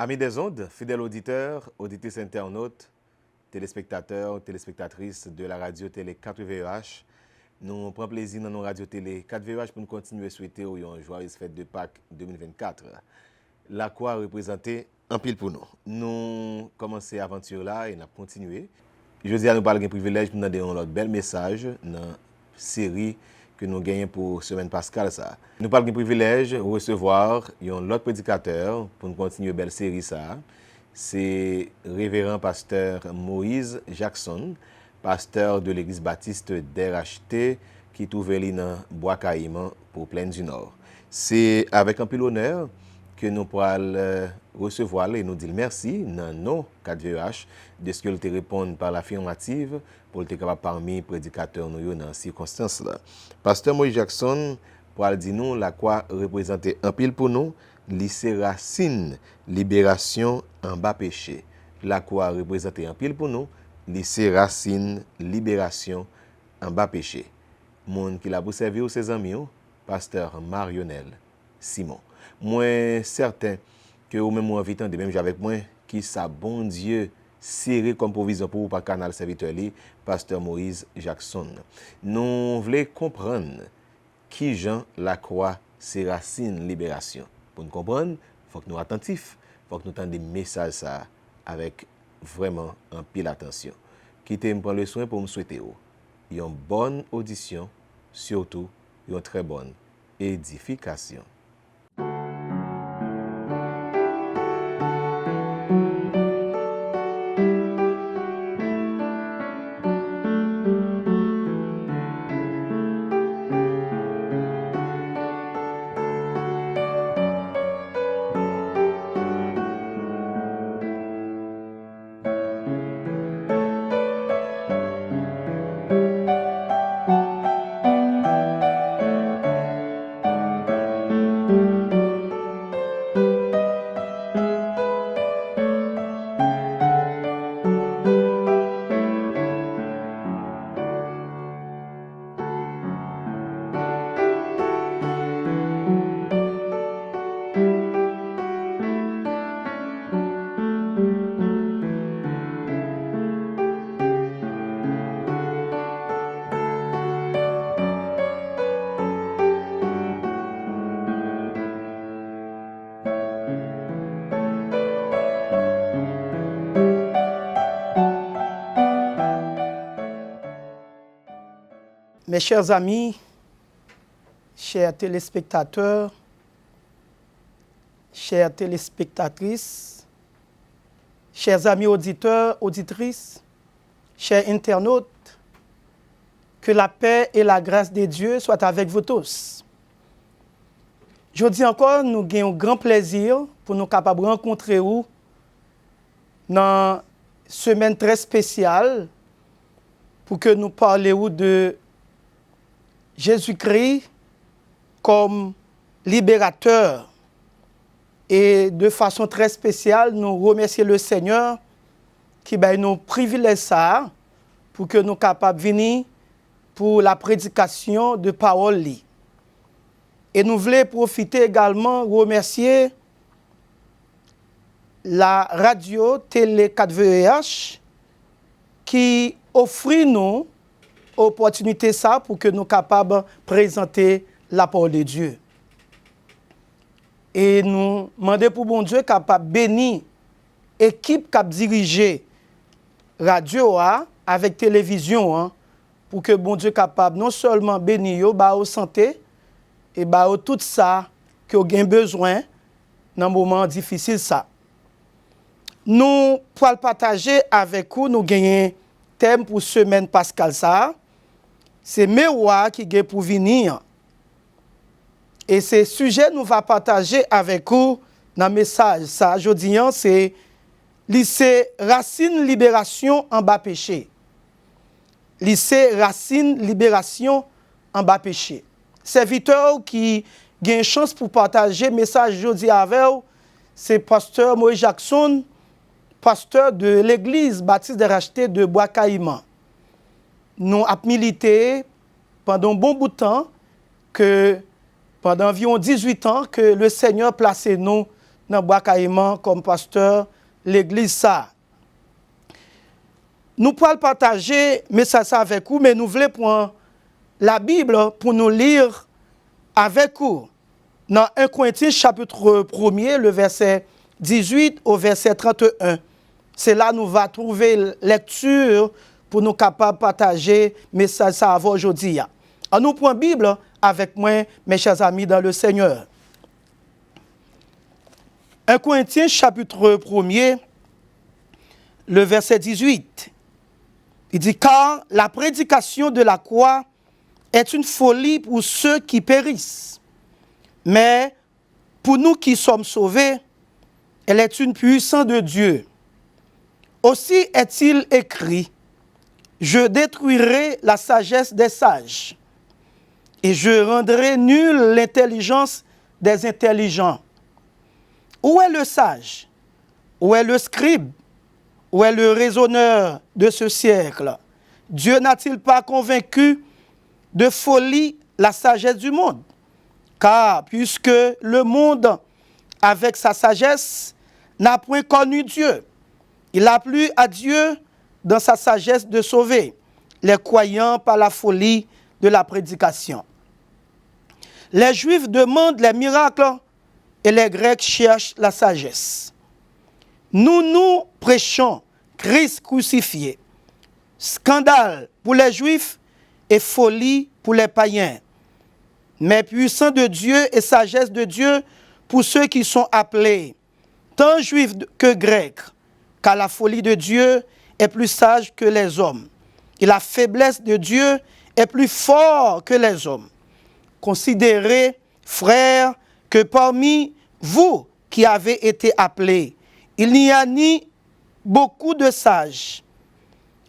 Amis des ondes, fidèles auditeurs, auditrices internautes, téléspectateurs, téléspectatrices de la radio-télé 4VEH, nous prenons plaisir dans nos radio-télé 4VEH pour nous continuer à souhaiter une joyeuse fête de Pâques 2024. La quoi représentait un pile pour nous. Nous commençons l'aventure là et nous continuons. Je dis à nous parler d'un privilège pour nous donner un bel message dans la série que nous gagnons pour semaine pascale ça. Nous parlons d'un privilège de recevoir un autre prédicateur pour nous continuer belle série ça. C'est révérend pasteur Moïse Jackson, pasteur de l'église baptiste d'RHT qui trouve dans Bois Caïman pour Plaine du Nord. C'est avec un peu l'honneur que nous pourrons recevoir et nous dire merci dans nos 4VEH de ce qu'il te répond par l'affirmative pour être capable parmi les prédicateurs nous dans ces circonstances-là. Pasteur Moïse Jackson pour dire nous la quoi représenter un pile pour nous, lycée racine, libération en bas péché. La quoi représenter un pile pour nous, lycée racine, libération en bas péché. Monde qui l'a pour servir ses amis, pasteur Marionel Simon. Moi certain que vous même envie de même avec moi qui ça bon Dieu serré comme provision pour par canal serviteur li pasteur Moïse Jackson. Nous voulons comprendre qui Jean la croix c'est racine libération. Pour nous comprendre, faut que nous attentifs, faut que nous entendons des messages ça avec vraiment un pile attention. Quittez me prendre le soin pour me souhaiter une bonne audition, surtout une très bonne édification. Mes chers amis, chers téléspectateurs, chères téléspectatrices, chers amis auditeurs, auditrices, chers internautes, que la paix et la grâce de Dieu soient avec vous tous. Je dis encore, nous avons un grand plaisir pour nous capables de rencontrer vous dans une semaine très spéciale pour que nous parlions de Jésus-Christ comme libérateur. Et de façon très spéciale, nous remercions le Seigneur qui nous privilège ça pour que nous soyons capables de venir pour la prédication de parole. Et nous voulons profiter également de remercier la radio télé 4VEH qui offre nous opportunité ça pour que nous soyons capables de présenter la parole de Dieu. Et nous demandons pour bon Dieu capable de bénir l'équipe qui a dirigé radio avec télévision pour que bon Dieu capable non seulement bénir au santé et tout ça que vous avez besoin dans un moment difficile ça. Nous pour partager avec vous nous gagnons thème pour semaine pascale ça. C'est Méwa qui est pour venir. Et ce sujet nous va partager avec vous dans le message. Ça, aujourd'hui, c'est lycée racine libération en bas péché. Lycée racine libération en bas péché. Serviteur qui a une chance pour partager le message aujourd'hui avec vous, c'est pasteur Moïse Jackson, pasteur de l'église baptiste d'RHT de Bois Caïman. Nous avons milité pendant un bon bout de temps, pendant environ 18 ans, que le Seigneur placé nous dans Bois Caïman comme pasteur l'église ça. Nous pourrons partager message ça avec vous, mais nous voulons prendre la Bible pour nous lire avec vous. Dans 1 Corinthiens chapitre 1er, le verset 18 au verset 31. C'est là que nous va trouver lecture pour nous capables de partager message ça avec aujourd'hui. Alors nous prenons la Bible avec moi, mes chers amis dans le Seigneur. 1 Corinthiens chapitre 1er, le verset 18. Il dit, car la prédication de la croix est une folie pour ceux qui périssent. Mais pour nous qui sommes sauvés, elle est une puissance de Dieu. Aussi est-il écrit, je détruirai la sagesse des sages et je rendrai nulle l'intelligence des intelligents. Où est le sage? Où est le scribe? Où est le raisonneur de ce siècle? Dieu n'a-t-il pas convaincu de folie la sagesse du monde? Car puisque le monde, avec sa sagesse, n'a point connu Dieu, il a plu à Dieu dans sa sagesse de sauver les croyants par la folie de la prédication. Les Juifs demandent les miracles et les Grecs cherchent la sagesse. Nous prêchons Christ crucifié, scandale pour les Juifs et folie pour les païens, mais puissant de Dieu et sagesse de Dieu pour ceux qui sont appelés, tant Juifs que Grecs, car la folie de Dieu est plus sage que les hommes, et la faiblesse de Dieu est plus forte que les hommes. Considérez, frères, que parmi vous qui avez été appelés, il n'y a ni beaucoup de sages,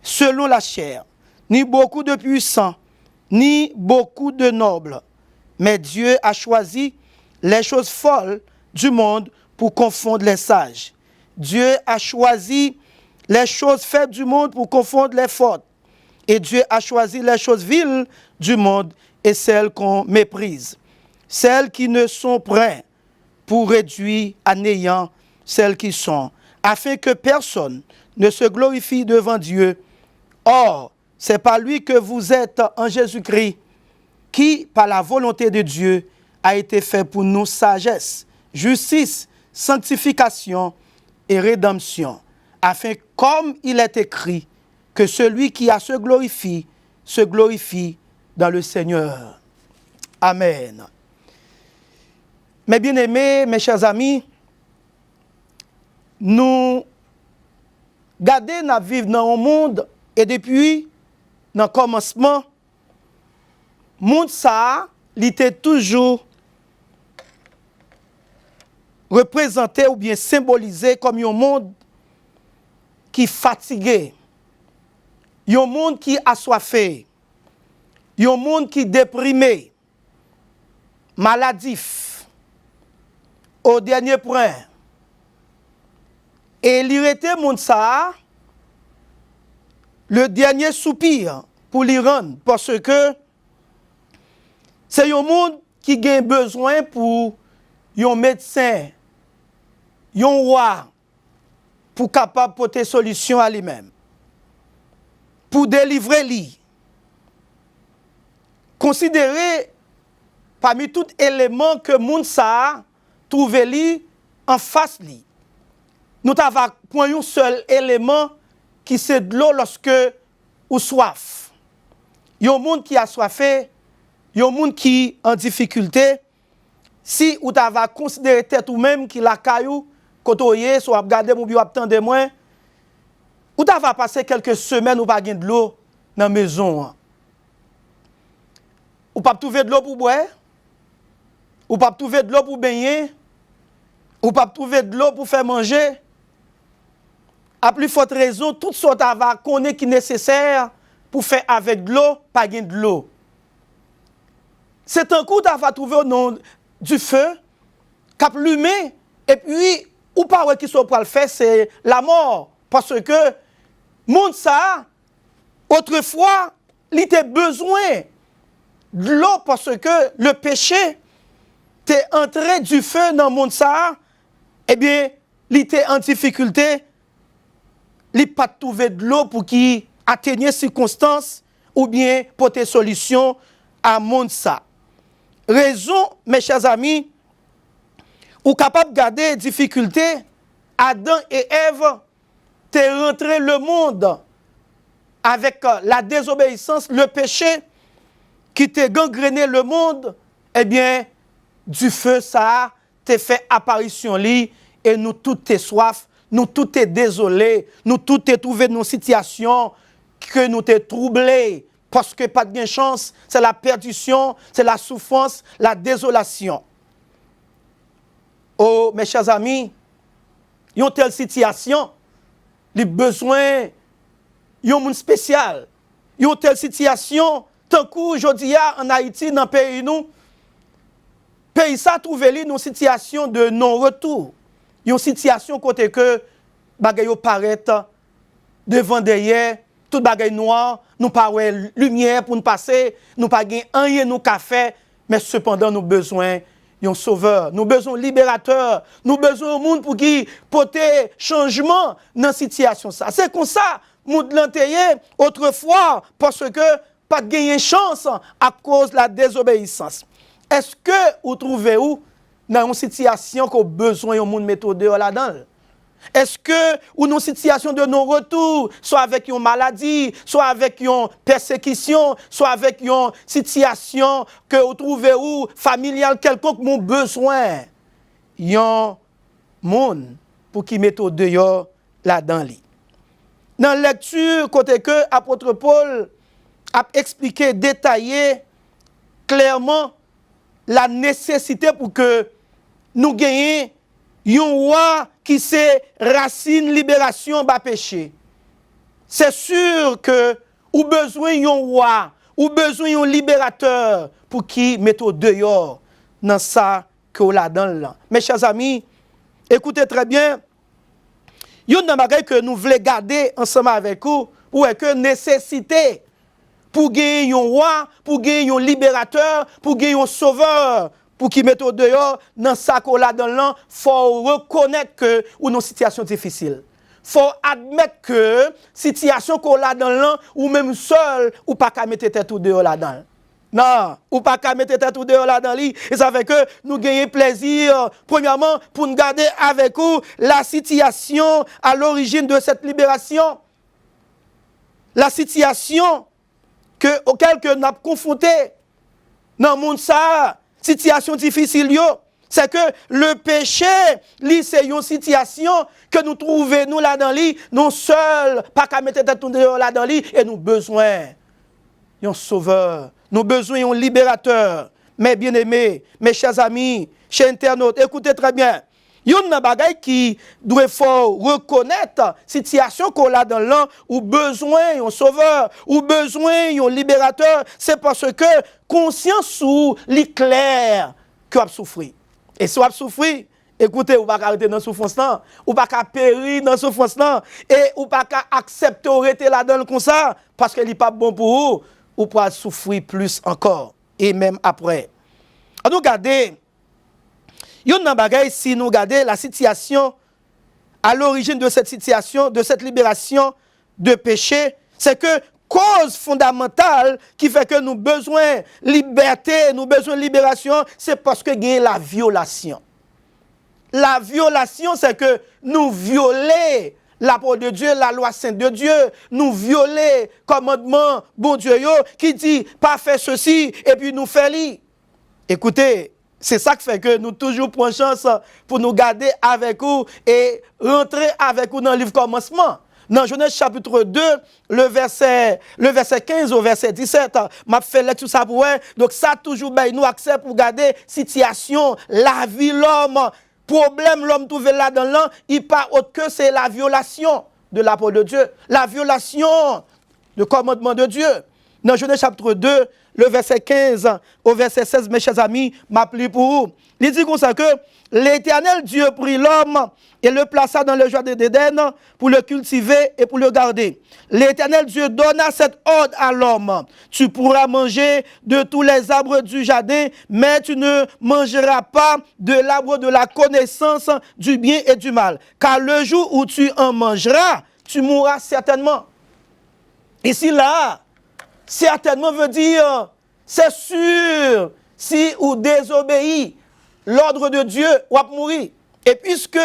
selon la chair, ni beaucoup de puissants, ni beaucoup de nobles. Mais Dieu a choisi les choses folles du monde pour confondre les sages. Dieu a choisi les choses faibles du monde pour confondre les fortes. Et Dieu a choisi les choses viles du monde et celles qu'on méprise. Celles qui ne sont prêtes pour réduire à néant celles qui sont, afin que personne ne se glorifie devant Dieu. Or, c'est par lui que vous êtes en Jésus-Christ, qui, par la volonté de Dieu, a été fait pour nous sagesse, justice, sanctification et rédemption, afin, comme il est écrit, que celui qui a se glorifie dans le Seigneur. Amen. Mes bien-aimés, mes chers amis, nous gardons à vivre dans un monde et depuis, dans le commencement, le monde ça, il était toujours représenté ou bien symbolisé comme un monde qui est fatigué, un monde qui est assoiffé, un monde qui est déprimé, maladif, au dernier point. Et il était monde ça, le dernier soupir pour l'y rendre, parce que c'est un monde qui a besoin pour un médecin, un roi, pour capable porter solution à lui-même, pour délivrer lui. Considérez parmi tout élément que monde ça trouve lui en face lui. Nous avons point un seul élément qui c'est de l'eau lorsque ou soif. Il y a un monde qui a soifé, il y a un monde qui en difficulté. Si vous avez considéré tête ou même qui la caillou, côtoyer, soit regarder mon bio attendre moins, vous avez passé quelques semaines ou pas de l'eau dans la maison. Ou pas trouver de l'eau pour boire, ou pas trouver de l'eau pour baigner, ou pas trouver de l'eau pour faire manger. À plus forte raison, toutes sortes de connaître qui est nécessaire pour faire avec de l'eau, pas de l'eau. C'est un coup d'avoir trouvé au nom du feu, cap allumé, et puis, ou pas qui sont pour le faire, c'est la mort. Parce que, monde ça, autrefois, il était besoin de l'eau parce que le péché t'est entré du feu dans le monde ça, eh bien, il était en difficulté, il n'a pas trouvé de l'eau pour qu'il atteigne les circonstances ou bien pour des solutions à monde ça. Raison, mes chers amis, ou capable de garder difficulté, Adam et Ève t'es rentré le monde avec la désobéissance, le péché qui t'a gangréné le monde, eh bien, du feu ça t'a fait apparition li et nous tout t'es soif, nous tout t'es désolé, nous tout t'es trouvé dans une situation que nous t'es troublé parce que pas de chance, c'est la perdition, c'est la souffrance, la désolation. Oh, mes chers amis, il y a une telle situation, les besoins, il y a un monde spécial. Il y a une telle situation, tant qu'aujourd'hui en Haïti, dans le pays nous, pays ça trouve dans une situation de non-retour. Il y a une situation côté que bagay yo paraît devant derrière, tout bagay noir, nous pas lumière pour nous passer, nous pas gain rien nous café, mais cependant nous besoin un sauveur, nous besoin libérateur, nous besoin un monde pour qui porter changement dans la situation ça. C'est comme ça monde l'anteye autrefois parce que pas gagner chance à cause de la désobéissance. Est-ce que vous trouvez où dans une situation qu'on besoin un monde mettre dehors là-dedans? Est-ce que ou dans une situation de non-retour, soit avec une maladie, soit avec une persécution, soit avec une situation que vous trouvez où familiale quelconque mon besoin, yon monde pour qui mette dehors là-dedans li. Dans la lecture côté que apôtre Paul a expliqué, détaillé clairement la nécessité pour que nous gagnions un roi qui c'est racine libération bas péché. C'est sûr que ou besoin d'un roi, ou besoin d'un libérateur pour qui mette au dehors dans ça que là dedans. Mes chers amis, écoutez très bien. Il y a une chose que nous voulons garder ensemble avec vous, ou est que nécessité pour gagner un roi, pour gagner un libérateur, pour gagner un sauveur, pour qui mette au dehors, dans ça qu'on a dans l'an, il faut reconnaître que ou une situation difficile. Il faut admettre que situation qu'on a dans l'an, ou même seul, ou pas qu'à mettre tête au dehors là-dedans. Non, ou pas qu'à mettre tête au dehors là-dedans. Et ça fait que nous gagnons plaisir, premièrement, pour nous garder avec vous la situation à l'origine de cette libération. La situation auquel nous avons confronté dans le monde ça, situation difficile, c'est que le péché, c'est une situation que nous trouvons nous là-dedans, non seul, pas qu'à mettre tête là-dedans, et nous besoin d'un sauveur, nous besoin d'un libérateur. Mes bien-aimés, mes chers amis, chers internautes, écoutez très bien. Il y a une bagaille qui doit faut reconnaître la situation qu'on a dans l'an, ou besoin d'un sauveur, ou besoin d'un libérateur, c'est parce que conscience ou l'éclair que vous souffrez. Et si vous souffrez, écoutez, vous ne pouvez pas arrêter dans la souffrance, vous ne pouvez pas périr dans la souffrance, et vous ne pouvez pas accepter d'arrêter là-dedans comme ça, parce que ce n'est pas bon pour vous pouvez souffrir plus encore, et même après. Alors, regardez, il y a une bagaille, si nous regardons la situation, à l'origine de cette situation, de cette libération de péché, c'est que cause fondamentale qui fait que nous avons besoin de liberté, nous avons besoin de libération, c'est parce que il y a la violation. La violation, c'est que nous violons la parole de Dieu, la loi sainte de Dieu, nous violons le commandement, bon Dieu, qui dit pas faire ceci, et puis nous faisons. Écoutez, c'est ça qui fait que nous toujours prenons chance pour nous garder avec vous et rentrer avec vous dans le livre commencement. Dans Genèse chapitre 2, le verset 15 au verset 17, m'a fait lecture ça pour vous. Donc ça toujours nous accès pour garder situation, la vie, l'homme, problème l'homme trouvé là dans l'an, il pas autre que c'est la violation de la parole de Dieu, la violation du commandement de Dieu. dans Genèse chapitre 2, le verset 15 au verset 16, mes chers amis, m'appelez pour vous. Il dit comme ça que l'Éternel Dieu prit l'homme et le plaça dans le jardin d'Éden pour le cultiver et pour le garder. L'Éternel Dieu donna cet ordre à l'homme. Tu pourras manger de tous les arbres du jardin, mais tu ne mangeras pas de l'arbre de la connaissance du bien et du mal. Car le jour où tu en mangeras, tu mourras certainement. Ici, là, certainement veut dire, c'est sûr, si ou désobéit l'ordre de Dieu, ou va mourir. Et puisque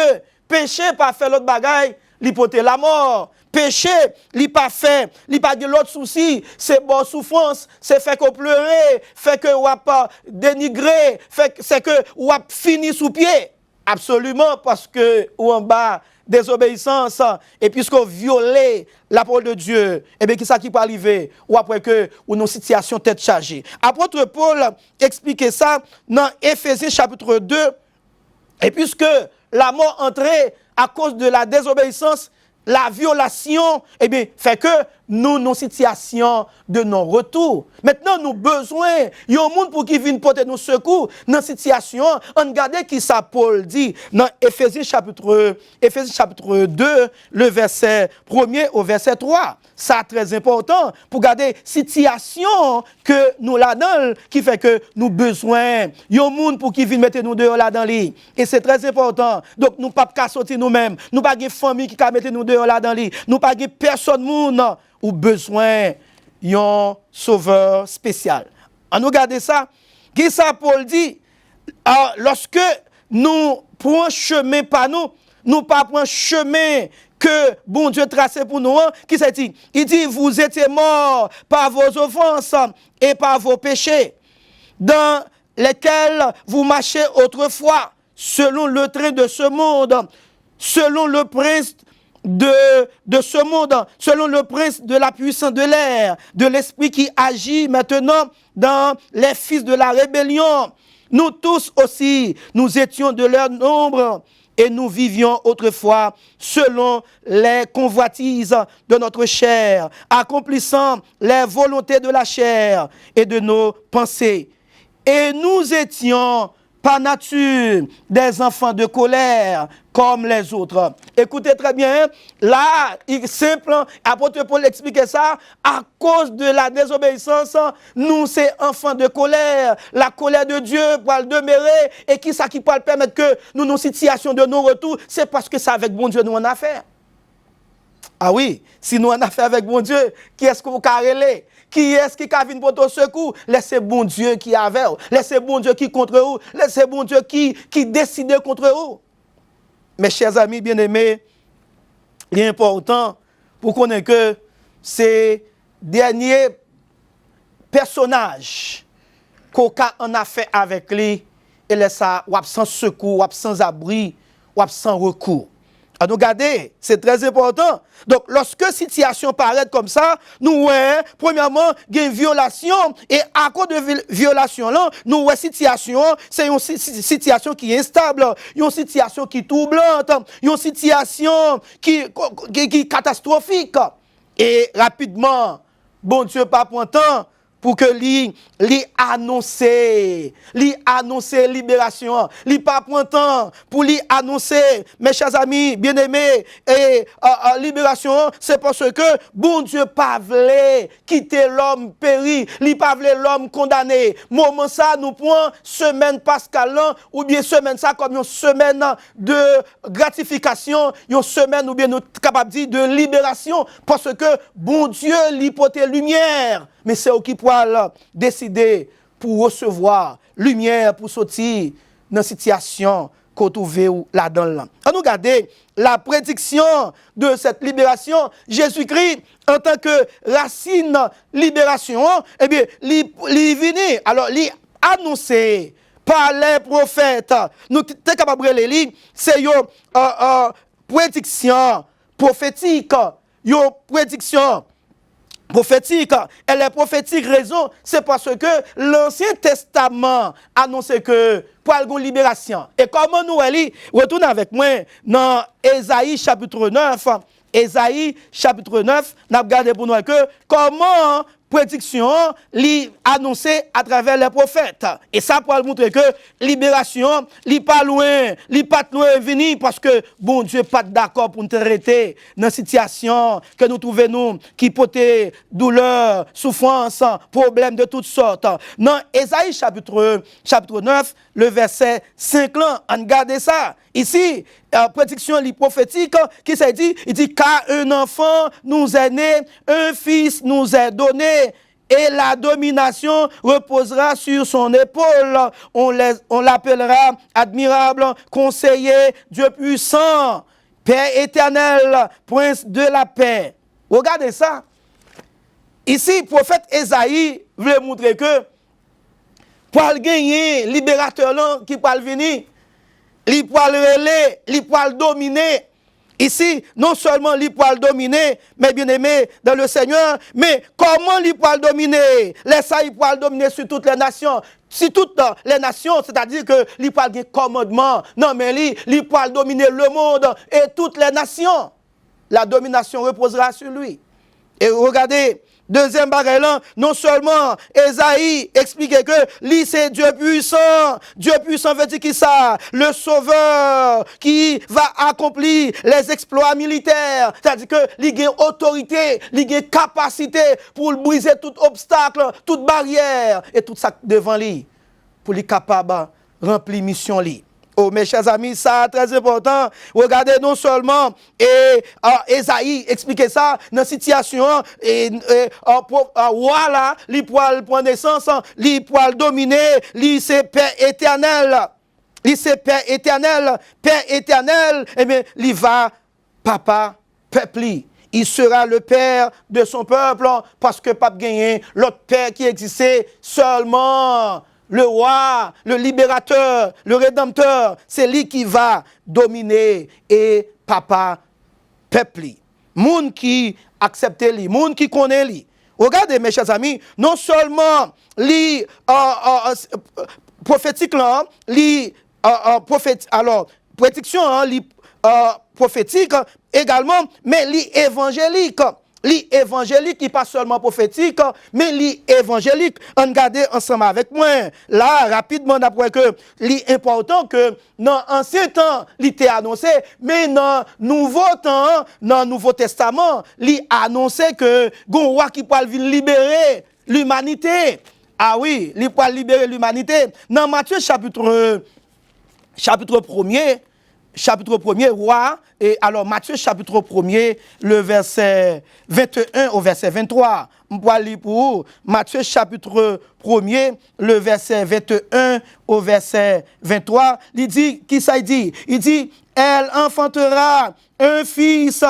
péché pas fait l'autre bagaille, l'hypothèse la mort. Péché, il pas fait, il pas de l'autre souci, c'est bonne souffrance, c'est fait qu'on pleurer, fait que ou pas dénigrer, c'est que ou a fini sous pied. Absolument, parce que ou en bas désobéissance, et puisqu'on violé la parole de Dieu, et bien, qu'est-ce qui peut arriver? Ou après que, ou nos situations tête chargée. Apôtre Paul expliquait ça dans Éphésiens chapitre 2, et puisque la mort entrait à cause de la désobéissance, la violation, eh bien, fait que nous, nos situations de non-retour. Maintenant, nous besoin, il y a un monde pour qui vienne porter nos secours dans cette situation. On regarde qui ça Paul dit dans Éphésiens chapitre 2, le verset 1er au verset 3. Ça très important pour garder situation que nous là-dedans qui fait que nous besoin. Il y a un monde pour qui vienne mettre nous dehors là-dedans. Et c'est très important. Donc, nous ne pouvons pas sortir nous-mêmes. Nous pas de famille qui peut mettre nous dehors là-dedans. Nous pas de personne monde ou besoin d'un sauveur spécial. On nous regarde ça. Qui ça Paul dit? Lorsque nous prenons chemin par nous, nous pas prenons chemin que bon Dieu tracé pour nous. Qui ça dit? Il dit, vous étiez morts par vos offenses et par vos péchés, dans lesquels vous marchez autrefois, selon le train de ce monde, selon le prince de ce monde, selon le prince de la puissance de l'air, de l'esprit qui agit maintenant dans les fils de la rébellion. Nous tous aussi, nous étions de leur nombre et nous vivions autrefois selon les convoitises de notre chair, accomplissant les volontés de la chair et de nos pensées. Et nous étions par nature des enfants de colère comme les autres. Écoutez très bien, là, il est simple, apôtre Paul expliquait ça, à cause de la désobéissance, nous, c'est enfants de colère, la colère de Dieu pour le demeurer, et qui ça qui peut permettre que nous, nos situations de non-retour, c'est parce que c'est avec bon Dieu nous en affaire. Ah oui, si nous en affaire avec bon Dieu, qui est-ce que vous carrelez? Qui est-ce qui a vu pour ton secours? Laissez bon Dieu qui est avec vous. Laissez bon Dieu qui contre vous. Laissez bon Dieu qui décide contre vous. Mes chers amis bien-aimés, il est important pour connaître que ces derniers personnages qu'on a fait avec lui, et laisse ça, ou sans secours, ou sans abri, ou sans recours. À nous garder, c'est très important. Donc, lorsque situation paraît comme ça, nous voyons, premièrement, il y a une violation, et à cause de violation là, nous voyons situation, c'est une situation qui est instable, une situation qui est troublante, une situation qui est catastrophique. Et rapidement, bon Dieu, pas pour temps, pour que lui annoncer libération, lui pas prendre temps pour lui annoncer, mes chers amis bien-aimés, et libération, c'est parce que bon Dieu pas voulait quitter l'homme péri, lui pas voulait l'homme condamné. Moment ça nous prend semaine pascale ou bien semaine ça comme une semaine de gratification, une semaine ou bien nous capable de dire de libération parce que bon Dieu lui porte lumière. Mais c'est eux qui pourra décider pour recevoir lumière, pour sortir dans la situation qu'on trouve là-dedans. On nous regarde la prédiction de cette libération. Jésus-Christ, en tant que racine libération, eh bien, il venu, alors, il annoncé par les prophètes. Nous sommes capables de lire, c'est une prédiction prophétique, une prédiction prophétique. Elle est prophétique raison, c'est parce que l'Ancien Testament annonçait que pour une libération. Et comment nous allons retourner avec moi dans Ésaïe chapitre 9. Ésaïe chapitre 9, nous regardons pour nous que comment prédiction li annoncée à travers les prophètes. Et ça pour montrer que libération, li pas loin venir parce que bon Dieu pas d'accord pour nous traiter dans situation que nous trouvons nous qui porter douleur, souffrance, problèmes de toutes sortes. Dans Ésaïe chapitre 9, le verset 5 là, on regarde ça. Ici, prédiction prophétique qui s'est dit, il dit car un enfant nous est né, un fils nous est donné, et la domination reposera sur son épaule. On l'appellera admirable, conseiller, Dieu puissant, Père éternel, prince de la paix. Regardez ça. Ici, le prophète Ésaïe voulait montrer que pour gagner, libérateur là, qui peut venir, il peut relayer, il peut dominer. Ici, non seulement il peut dominer, mais bien aimé dans le Seigneur, mais comment il peut dominer? Laisse-ça, il peut dominer sur toutes les nations. Si toutes les nations, c'est-à-dire que il peut avoir commandement. Non, mais il peut dominer le monde et toutes les nations. La domination reposera sur lui. Et regardez, deuxième bagage là, non seulement Ésaïe expliquait que lui c'est Dieu puissant. Dieu puissant veut dire qui ça? Le sauveur qui va accomplir les exploits militaires. C'est-à-dire que il a autorité, il a capacité pour briser tout obstacle, toute barrière et tout ça devant lui pour lui capable de remplir mission lui. Oh, mes chers amis, ça très important. Regardez non seulement Ésaïe expliquer ça dans la situation voilà, il peut prendre naissance, il peut dominer, il c'est Père éternel. Il c'est Père éternel, eh bien, il va papa peuple. Il sera le père de son peuple parce que pas gagné l'autre père qui existait seulement. Le roi, le libérateur, le rédempteur, c'est lui qui va dominer et papa peuple. Moun qui accepte lui, moun qui connaît lui. Regardez mes chers amis, non seulement li prophétique là, li alors prédiction li prophétique également, mais li évangélique. L'évangélique qui n'est pas seulement prophétique, mais l'évangélique, on regarde ensemble avec moi. Là, rapidement, d'après que l'important que dans l'ancien temps, il était annoncé, mais dans le Nouveau temps, dans le Nouveau Testament, il annoncé que un roi qui peut libérer l'humanité. Ah oui, il peut libérer l'humanité. Dans Matthieu chapitre 1er, roi, et alors Matthieu chapitre 1er, le verset 21 au verset 23. On va lire pour Matthieu chapitre 1er, le verset 21 au verset 23. Il dit, qui ça dit? Il dit, elle enfantera un fils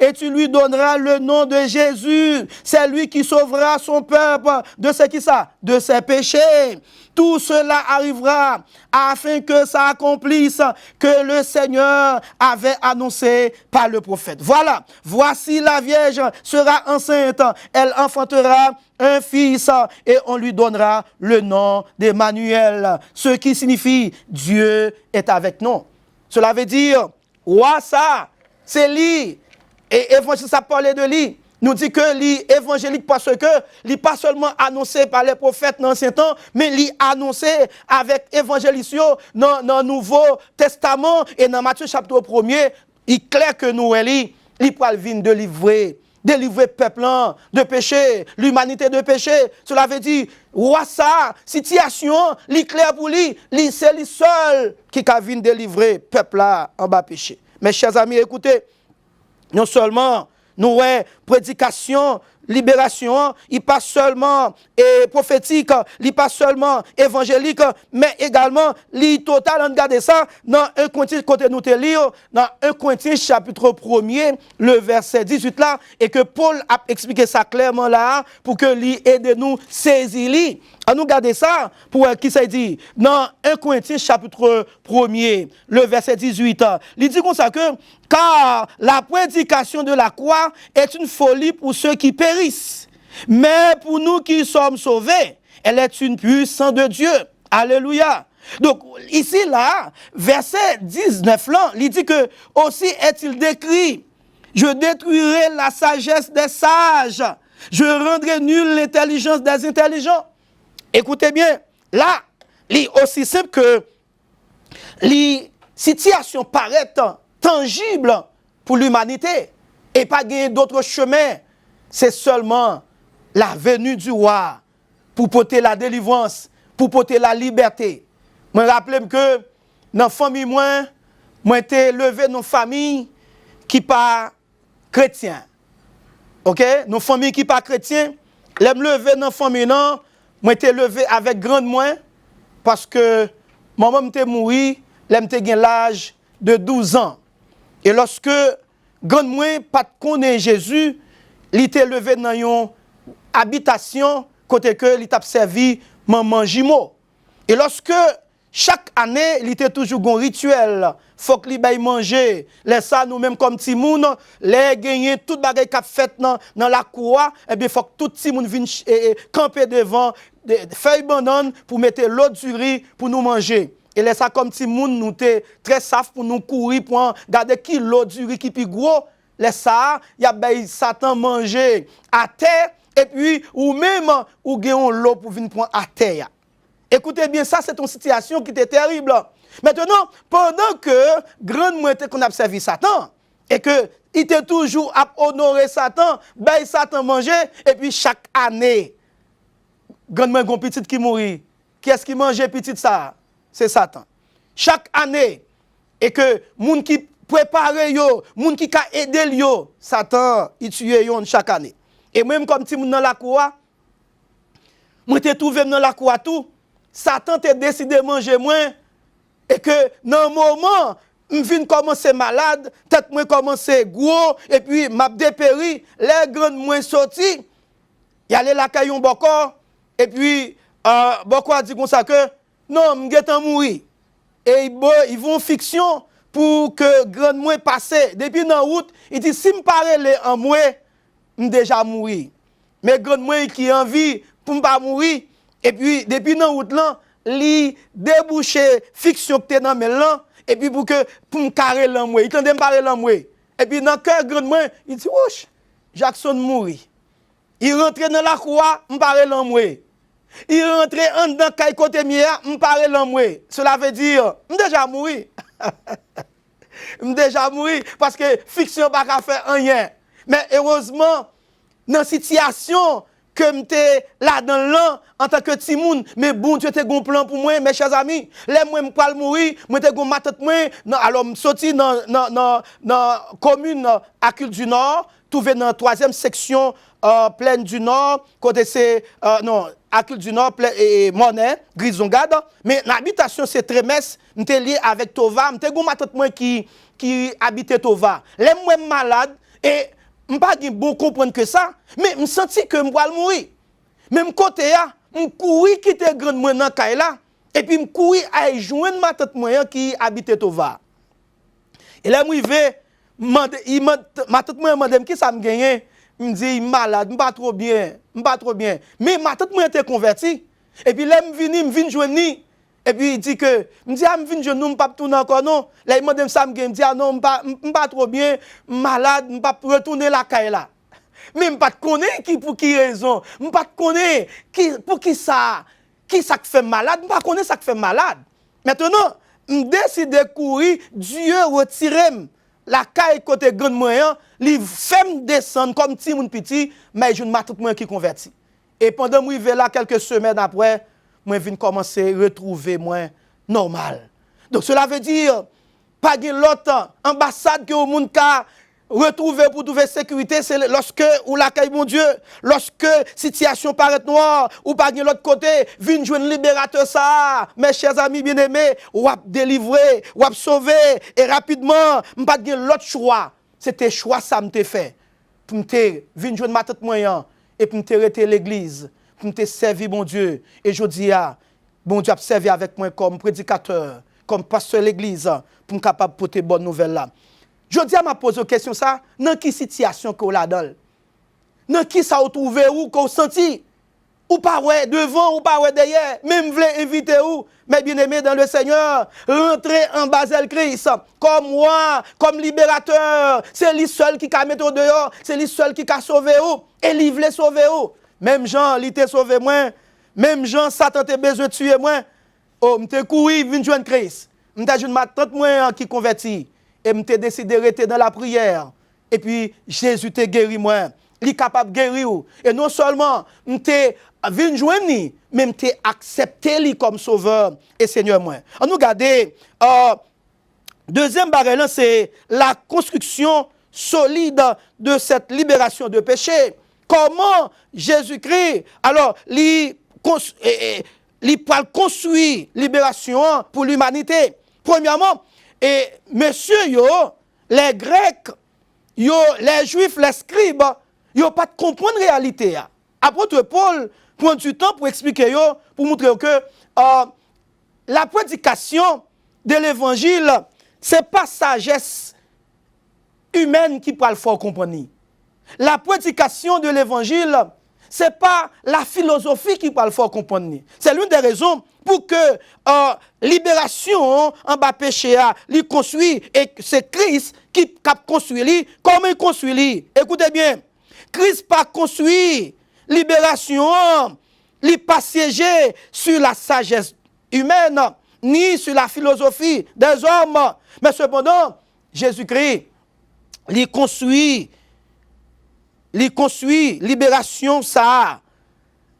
et tu lui donneras le nom de Jésus. C'est lui qui sauvera son peuple de ce qui ça? De ses péchés. Tout cela arrivera afin que ça accomplisse que le Seigneur avait annoncé par le prophète. Voilà, voici la Vierge sera enceinte, elle enfantera un fils et on lui donnera le nom d'Emmanuel, ce qui signifie Dieu est avec nous. Cela veut dire, ouais, ça, c'est lui. Et évangile, ça parlait de lui. Nous dit que l'évangélique parce que n'est pas seulement annoncé par les prophètes dans l'ancien temps, mais il annoncé avec évangélisation dans le Nouveau Testament et dans Matthieu chapitre 1er, il est clair que nous, il peut venir délivrer peuple de péché, l'humanité de péché. Cela veut dire, ça, situation, il clair pour lui, c'est lui seul qui a venir délivrer peuple là en bas péché. Mes chers amis, écoutez, non seulement nous prédication, libération, il pas seulement prophétique, il pas seulement évangélique, mais également li total. On regarde ça dans 1 Corinthiens côté nous te lire dans 1 Corinthiens chapitre 1er, le verset 18 là, et que Paul a expliqué ça clairement là pour que lui aide nous saisir li. On nous garder ça pour qui ça dit dans 1 Corinthiens chapitre 1er, le verset 18. Il dit comme ça que car la prédication de la croix est une folie pour ceux qui périssent, mais pour nous qui sommes sauvés, elle est une puissance de Dieu. Alléluia. Donc ici là, verset 19 là, il dit que aussi est-il décrit, je détruirai la sagesse des sages Je rendrai nulle l'intelligence des intelligents. Écoutez bien, là, c'est aussi simple que les situations paraissent tangibles pour l'humanité et pas gagner d'autres chemins. C'est seulement la venue du roi pour porter la délivrance, pour porter la liberté. Je me rappelle que dans la famille, moi été levé dans une famille qui n'est pas chrétienne. Ok? Dans une famille qui n'est pas chrétienne, je me levé dans une famille, non, moi été levé avec grande moins parce que maman m'était mouru, j'étais gagné l'âge de 12 ans. Et lorsque grande moins pas connaît Jésus, il était levé dans une habitation côté que il t'a servi maman Jimo. Et lorsque chaque année, il était toujours un rituel. Faut que lui manger. Les ça nous même comme petit moun, les gagner toute bagaille qu'a fait dans la cour, et bien faut que tout petit moun vienne camper devant des feuilles banane pour mettre l'eau du riz pour nous manger. Et les ça comme petit moun nous était très saf pour nous courir pour garder qui l'eau du riz qui plus gros. Les ça, y a ben Satan manger à terre et puis ou même ou gagne l'eau pour venir prendre à terre. Écoutez bien, ça c'est une situation qui était terrible. Maintenant, pendant que grande moitié qu'on a servi Satan, et que il était toujours à honorer Satan, ben Satan mangeait, et puis chaque année, grande moitié petite qui mourit. Qui est-ce qui mangeait petite ça? C'est Satan. Chaque année, et que moun qui prépare yo, moun qui ka aider yo, Satan, il tue yo chaque année. Et même comme si moun dans la cour, moi te trouvé dans la cour tout, Satan t'a décidé de manger moins et que dans un moment, je viens commencer malade, tête moi commencer gros et puis m'a dépéri, les grandes moins sorti, y aller la caillon Boko et puis Boko a dit comme ça que non, m'getan mourir. Et ils vont fiction pour que grande moins passer. Depuis dans route, il dit si me parler en moi, déjà mourir. Mais grande moins qui envie pour pas mourir. Et puis, depuis dans route là, li débouché fiction que t'es dans mes là, et puis pour me carrer l'amoué, il tente de me parler l'amoué. Et puis dans cœur grand moi, il dit ouch, Jackson mourit. Il rentre dans la cour, me parler l'amoué. Il rentre en dedans kay côté mia, me parler l'amoué. Cela veut dire, me déjà mouri. Me déjà mouri parce que fiction pas qu'à faire rien. Mais heureusement dans situation que m'étais là dans l'an en tant que timoun, mais bon Dieu t'es gon plan pour moi mes chers amis. Les moi m'pral mourir, moi t'es gon matat moi, alors me sorti dans commune à Cul du Nord, trouvé dans 3e section plaine du Nord, côté c'est non, à Cul du Nord et Monet, Grisongade, mais l'habitation c'est Trémès, m'étais lié avec Tova, m'étais gon matat moi qui habitait Tova. Les moi malade et je ne pas bon comprendre que ça, mais je senti que je vais mourir. Même côté, je cours quitter grande moi dans Kaila, et puis je cours à joindre ma tante moyen qui habitait Tova. Et là, je vais, ma tante moyen m'a dit qui ça me gagne. Je me dit malade, je pas trop bien, Mais ma tante moyen était converti. Et puis là, je viens joindre. Et puis il dit que, me dit, je viens je pas tourner encore, non. Là, il m'a dit ça, me dit, non, je pas trop bien, malade, je pas retourner la caille là. Mais je pas connaître qui pour qui raison, je pas connaître pour qui ça fait malade, je pas connaître ça qui fait malade. Maintenant, je décide de courir, Dieu retire la caille côté grand moyen, il fait me descendre comme petit moun petit, mais je ne m'a tout moyen qui converti. Et pendant que je suis là quelques semaines après, moi viens commencer à retrouver moi normal. Donc cela veut dire pas de l'autre ambassade que au monde ka retrouver pour trouver sécurité, c'est lorsque ou l'accueil mon Dieu, lorsque situation paraît noire ou pas de l'autre côté, vinn joindre libérateur ça, mes chers amis bien-aimés, ou a délivrer, ou a sauver et rapidement, pas de l'autre choix. C'était choix ça m'te fait. Pour me vinn joindre ma tête moyen et pour me rester l'église. Pour me servir, mon Dieu. Et je dis, bon Dieu a servi avec moi comme prédicateur, comme pasteur de l'église, pour me capable de porter bonne nouvelle là. Je dis à m'a posé une question ça, dans quelle situation que vous là dedans? Dans qui ça vous trouvé ou qu'on senti? ou pas ouais devant, ou pas ouais derrière, même voulez inviter ou, mais bien aimé dans le Seigneur, rentrez en Basel Christ, comme moi, comme libérateur, c'est lui seul qui a mis au dehors, c'est lui seul qui a sauvé ou, et lui voulait sauver ou. Même Jean, il t'a sauvé moi, même Jean, Satan t'a besoin de tuer moi, oh, m'te couru, vinn joindre Christ, m'te joindre ma tante moi qui converti, et m'te décidé de rester dans la prière, et puis Jésus t'a guéri moi. Il est capable de guérir. Et non seulement m'te vinn joindre, mais m'te accepté lui comme sauveur et Seigneur moi. On nous regarde deuxième barrière, c'est la construction solide de cette libération de péché. Comment Jésus-Christ, alors, il construit libération pour l'humanité. Premièrement, et monsieur yo, les Grecs, yo, les Juifs, les scribes, yo pas de comprendre la réalité. Apôtre Paul prend du temps pour expliquer yo, pour montrer que la prédication de l'évangile, c'est pas sagesse humaine qui peut le faire comprendre. La prédication de l'évangile, c'est pas la philosophie qui peut le faire comprendre. C'est l'une des raisons pour que libération en bas péché li construit, et c'est Christ qui a construit. Comment il construit? Écoutez bien. Christ pas construit libération, il pas siégé sur la sagesse humaine, ni sur la philosophie des hommes. Mais cependant, Jésus-Christ, il construit libération, ça,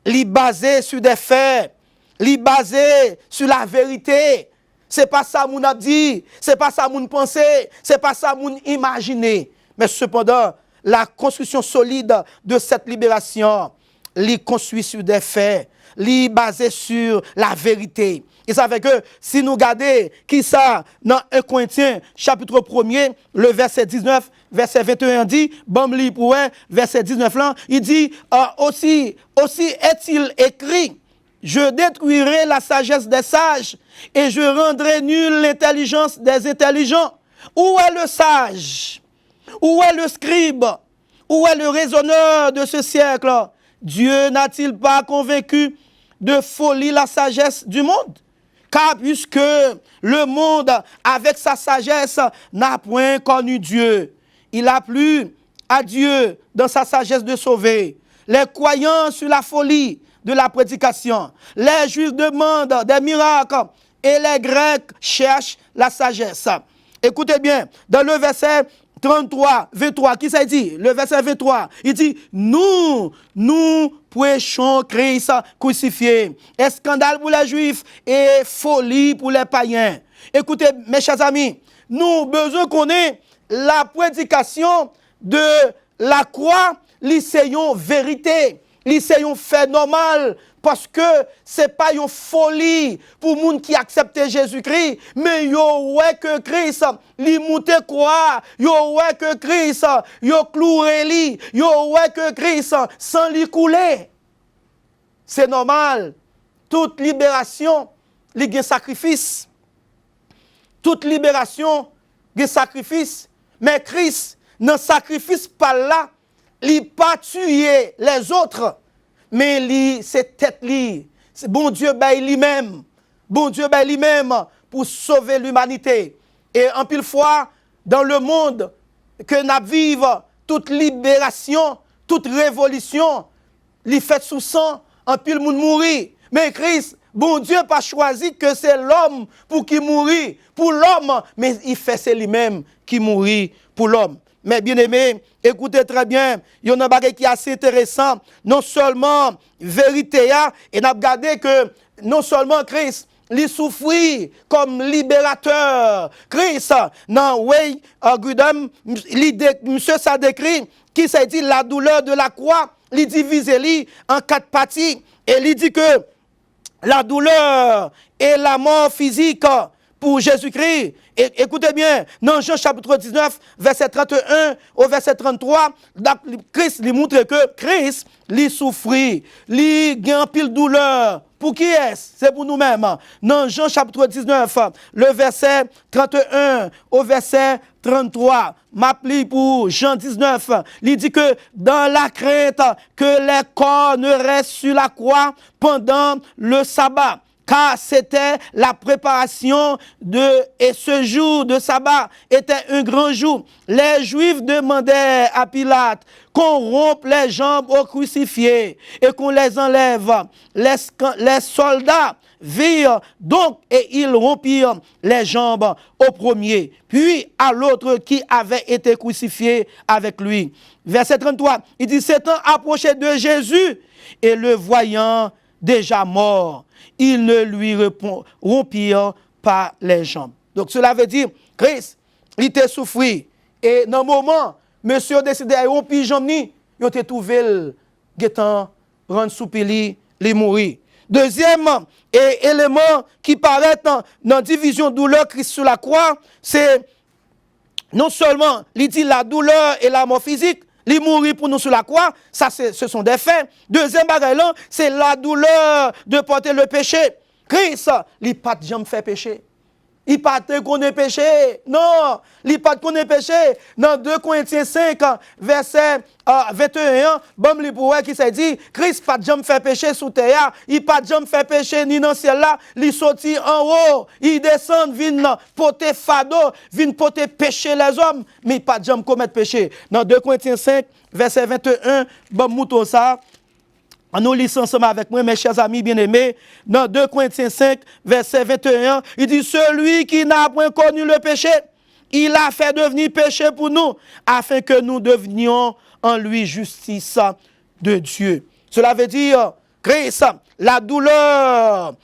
il basé sur des faits, il basé sur la vérité. C'est pas ça mon a dit, c'est pas ça mon pensé, c'est pas ça mon imaginé. Mais cependant, la construction solide de cette libération, elle construit sur des faits, elle est basée sur la vérité. Et ça fait que si nous regardons qui ça dans 1 Corinthiens chapitre 1er, le verset 19, verset 21 dit, bon li pour verset 19 là, il dit aussi est-il écrit, je détruirai la sagesse des sages et je rendrai nulle l'intelligence des intelligents. Où est le sage? Où est le scribe? Où est le raisonneur de ce siècle? Dieu n'a-t-il pas convaincu de folie la sagesse du monde? Car puisque le monde, avec sa sagesse, n'a point connu Dieu, il a plu à Dieu dans sa sagesse de sauver. Les croyants sur la folie de la prédication, les Juifs demandent des miracles et les Grecs cherchent la sagesse. Écoutez bien, dans le verset 33, 23, qui ça dit? Le verset 23, il dit, nous prêchons Christ crucifié. Et scandale pour les Juifs et folie pour les païens. Écoutez, mes chers amis, nous avons besoin qu'on ait la prédication de la croix, l'essayons vérité, l'essayons fait normal, parce que ce n'est pas une folie pour les gens qui acceptent Jésus-Christ, mais yo ouais que Christ, li monte quoi, yo ouais que Christ, yo cloué li, yo ouais que Christ, sans li couler. C'est normal. Toute libération, li gen sacrifice. Toute libération, gen sacrifice. Mais Christ, dans sacrifice par là, li pas tué les autres. Mais lui, c'est tête li. C'est bon Dieu ben lui-même. Bon Dieu ben lui-même pour sauver l'humanité. Et en pile fois, dans le monde que nous vivons, toute libération, toute révolution, li fait sous sang, en pile monde mourir. Mais Christ, bon Dieu pas choisi que c'est l'homme pour qui mourit pour l'homme, mais il fait c'est lui-même qui mourit pour l'homme. Mais bien aimé, écoutez très bien, il y a un bagage qui est assez intéressant. Non seulement vérité, et nous avons regardé que non seulement Christ, il souffrit comme libérateur. Christ, dans Way Gudam, monsieur ça décrit, qui s'est dit la douleur de la croix, il divise en 4 parties. Et il dit que la douleur et la mort physique pour Jésus-Christ. Écoutez bien, dans Jean chapitre 19, verset 31 au verset 33, Christ lui montre que Christ lui souffrit, lui gagne pile douleur. Pour qui est-ce? C'est pour nous-mêmes. Dans Jean chapitre 19, le verset 31 au verset 33, m'appli pour Jean 19, il dit que dans la crainte que les corps ne restent sur la croix pendant le sabbat, car c'était la préparation et ce jour de sabbat était un grand jour. Les Juifs demandaient à Pilate qu'on rompe les jambes aux crucifiés et qu'on les enlève. Les soldats virent donc et ils rompirent les jambes au premier, puis à l'autre qui avait été crucifié avec lui. Verset 33, il dit, s'étant approché de Jésus et le voyant déjà mort, ils ne lui rompirent pas les jambes. Donc cela veut dire, Christ, il était souffri. Et dans le moment, monsieur a décidé de rompre les jambes, il a trouvé le guettant, rendre soupili, il mourir. Deuxième élément qui paraît dans la division douleur Christ sur la croix, c'est non seulement, il dit la douleur et la mort physique, il mourit pour nous sur la croix, ça ce sont des faits. Deuxième bagage là, c'est la douleur de porter le péché. Christ, il n'a pas de jamais fait péché. Il n'a pas de connaît péché. Non, il n'a pas de connaît péché. Dans 2 Corinthiens 5, verset 21, bon, li pour qui s'est dit, Christ n'a pas de jamais fait péché sous terre. Il n'a pas de jamais fait péché ni dans le ciel là. Il sorti en haut. Il descend, vient porter fado, vient porter péché les hommes. Mais il n'a pas de jamais commettre péché. Dans 2 Corinthiens 5, verset 21, bon, mouton ça. Nous lisons ensemble avec moi, mes chers amis bien-aimés, dans 2 Corinthiens 5, verset 21, il dit, celui qui n'a point connu le péché, il a fait devenir péché pour nous, afin que nous devenions en lui justice de Dieu. Cela veut dire, Christ, la douleur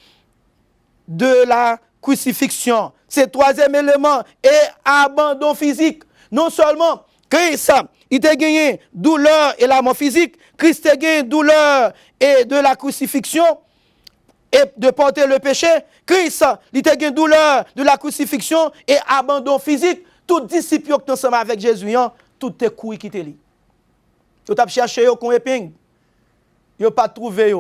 de la crucifixion, c'est le troisième élément, et abandon physique. Non seulement, Christ, il a gagné douleur et la mort physique, Christ a gagné douleur et de la crucifixion et de porter le péché. Christ, il a gagné douleur de la crucifixion et abandon physique. Tous les disciples qui sont ensemble avec Jésus, tout est couilles qui te lit. Ils ont cherché qu'on épingle. Ils n'ont pas trouvé.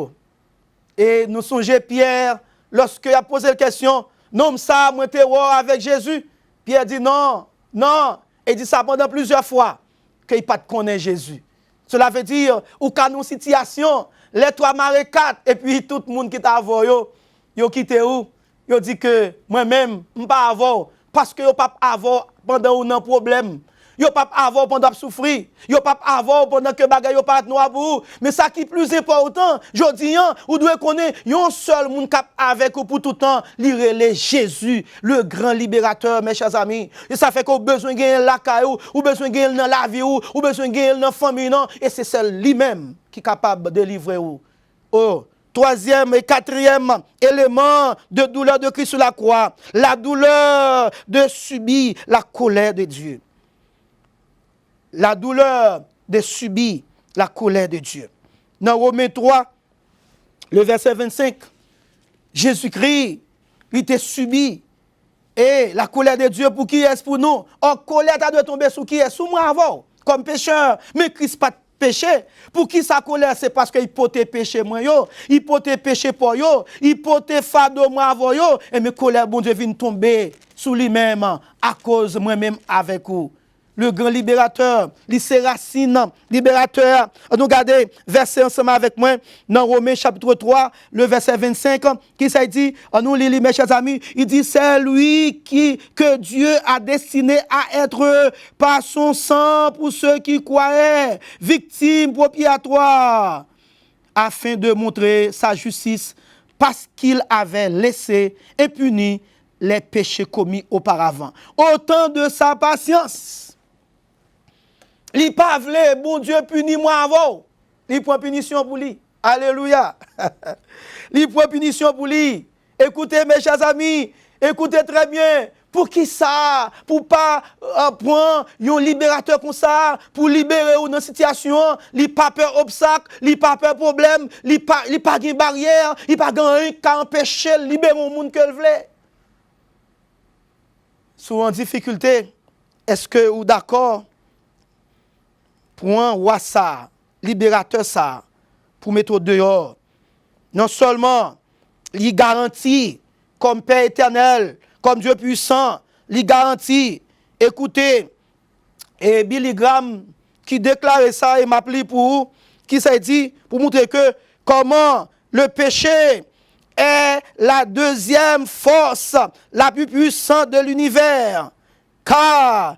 Et nous songeons Pierre, lorsqu'il a posé la question, non, ça, moi, t'es avec Jésus. Pierre dit non, non. Il dit ça pendant plusieurs fois, qu'il n'a pas de connaître Jésus. Cela veut dire, ou quand nous situation, les 3 marées 4, et puis tout le monde qui t'a vu, yo quitté où? Yo dit que moi-même, je ne pas avoir, parce que yo pas avoir pendant un problème. Yo pas avoir pendant souffrir. Yo pas avoir pendant que bagay yo pas noir pour. Mais ça qui est plus important, je dis, ou doit connaître, yon seul monde cap avec vous pour tout le temps, lire Jésus, le grand libérateur, mes chers amis. Et ça fait qu'on a besoin de gagner la caillou, ou besoin de gagner dans la vie, ou besoin de gagner dans la famille, non. Et c'est celle lui-même qui est capable de livrer vous. Oh. Troisième et quatrième élément de douleur de Christ sur la croix, la douleur de subir la colère de Dieu. La douleur de subir la colère de Dieu. Dans Romains 3, le verset 25, Jésus-Christ, il était subi. Et la colère de Dieu, pour qui est-ce pour nous? En colère, tu dois tomber sur qui est? Sous moi avant, comme pécheur. Mais Christ pas péché. Pour qui sa colère? C'est parce qu'il pote péché moi yo, il pote péché pour yo, il pote fado moi avant yo. Et mes colère, bon Dieu, vient tomber sous lui-même à cause moi-même avec vous. Le grand libérateur, l'Iséracine, libérateur. Nous regardez, verset ensemble avec moi, dans Romains chapitre 3, le verset 25, qui ça dit, nous lisons mes chers amis, il dit, c'est lui que Dieu a destiné à être par son sang pour ceux qui croyaient, victime propiatoire, afin de montrer sa justice, parce qu'il avait laissé impuni les péchés commis auparavant. Autant de sa patience. Il pas voulu, bon Dieu, punit moi avant. Il prend punition pour lui. Alléluia. Il prend punition pour lui. Écoutez, mes chers amis, écoutez très bien. Pour qui ça? Pour pas prendre un libérateur comme ça, pour libérer ou dans une situation, il pas peur obstacle, il pas peur problème, il pas de barrière, il pas de rien qui empêche de libérer le monde que le voulait. sont en difficulté, est-ce que vous d'accord pour un roi ça, libérateur ça, pour mettre dehors? Non seulement, il garantit comme Père éternel, comme Dieu puissant, il garantit, écoutez, et Billy Graham qui déclarait ça et m'appelait pour vous, qui s'est dit, pour montrer que comment le péché est la deuxième force la plus puissante de l'univers, car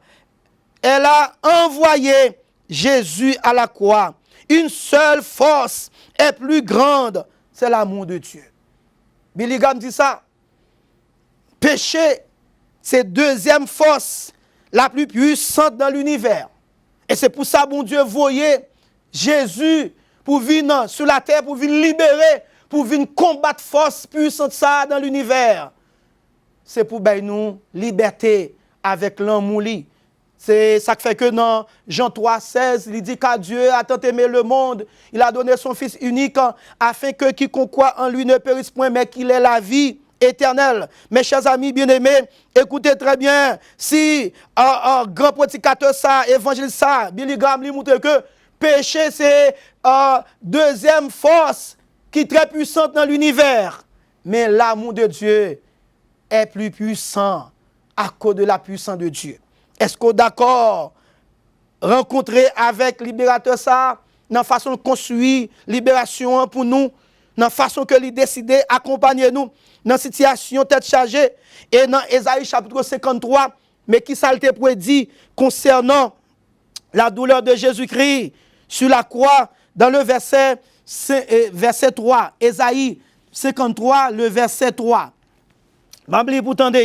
elle a envoyé Jésus à la croix. Une seule force est plus grande, c'est l'amour de Dieu. Billy Graham dit ça. Péché, c'est deuxième force la plus puissante dans l'univers. Et c'est pour ça, mon Dieu, voyez Jésus pour venir sur la terre, pour venir libérer, pour venir combattre force puissante ça dans l'univers. C'est pour nous liberté avec l'amour. C'est ça qui fait que dans Jean 3,16, il dit qu'à Dieu a tant aimé le monde, il a donné son Fils unique afin que quiconque croit en lui ne périsse point, mais qu'il ait la vie éternelle. Mes chers amis bien-aimés, écoutez très bien, si un grand prédicateur ça, évangéliste ça, Billy Graham lui montre que péché c'est deuxième force qui est très puissante dans l'univers, mais l'amour de Dieu est plus puissant à cause de la puissance de Dieu. Est-ce qu'on est d'accord rencontrer avec libérateur ça, dans la façon de construire libération pour nous, dans la façon que lui décider accompagner nous dans la situation tête chargée, et dans Ésaïe chapitre 53, mais qui ça te prédit concernant la douleur de Jésus-Christ sur la croix, dans le verset 3, Ésaïe 53, le verset 3. M'abli pour tendre,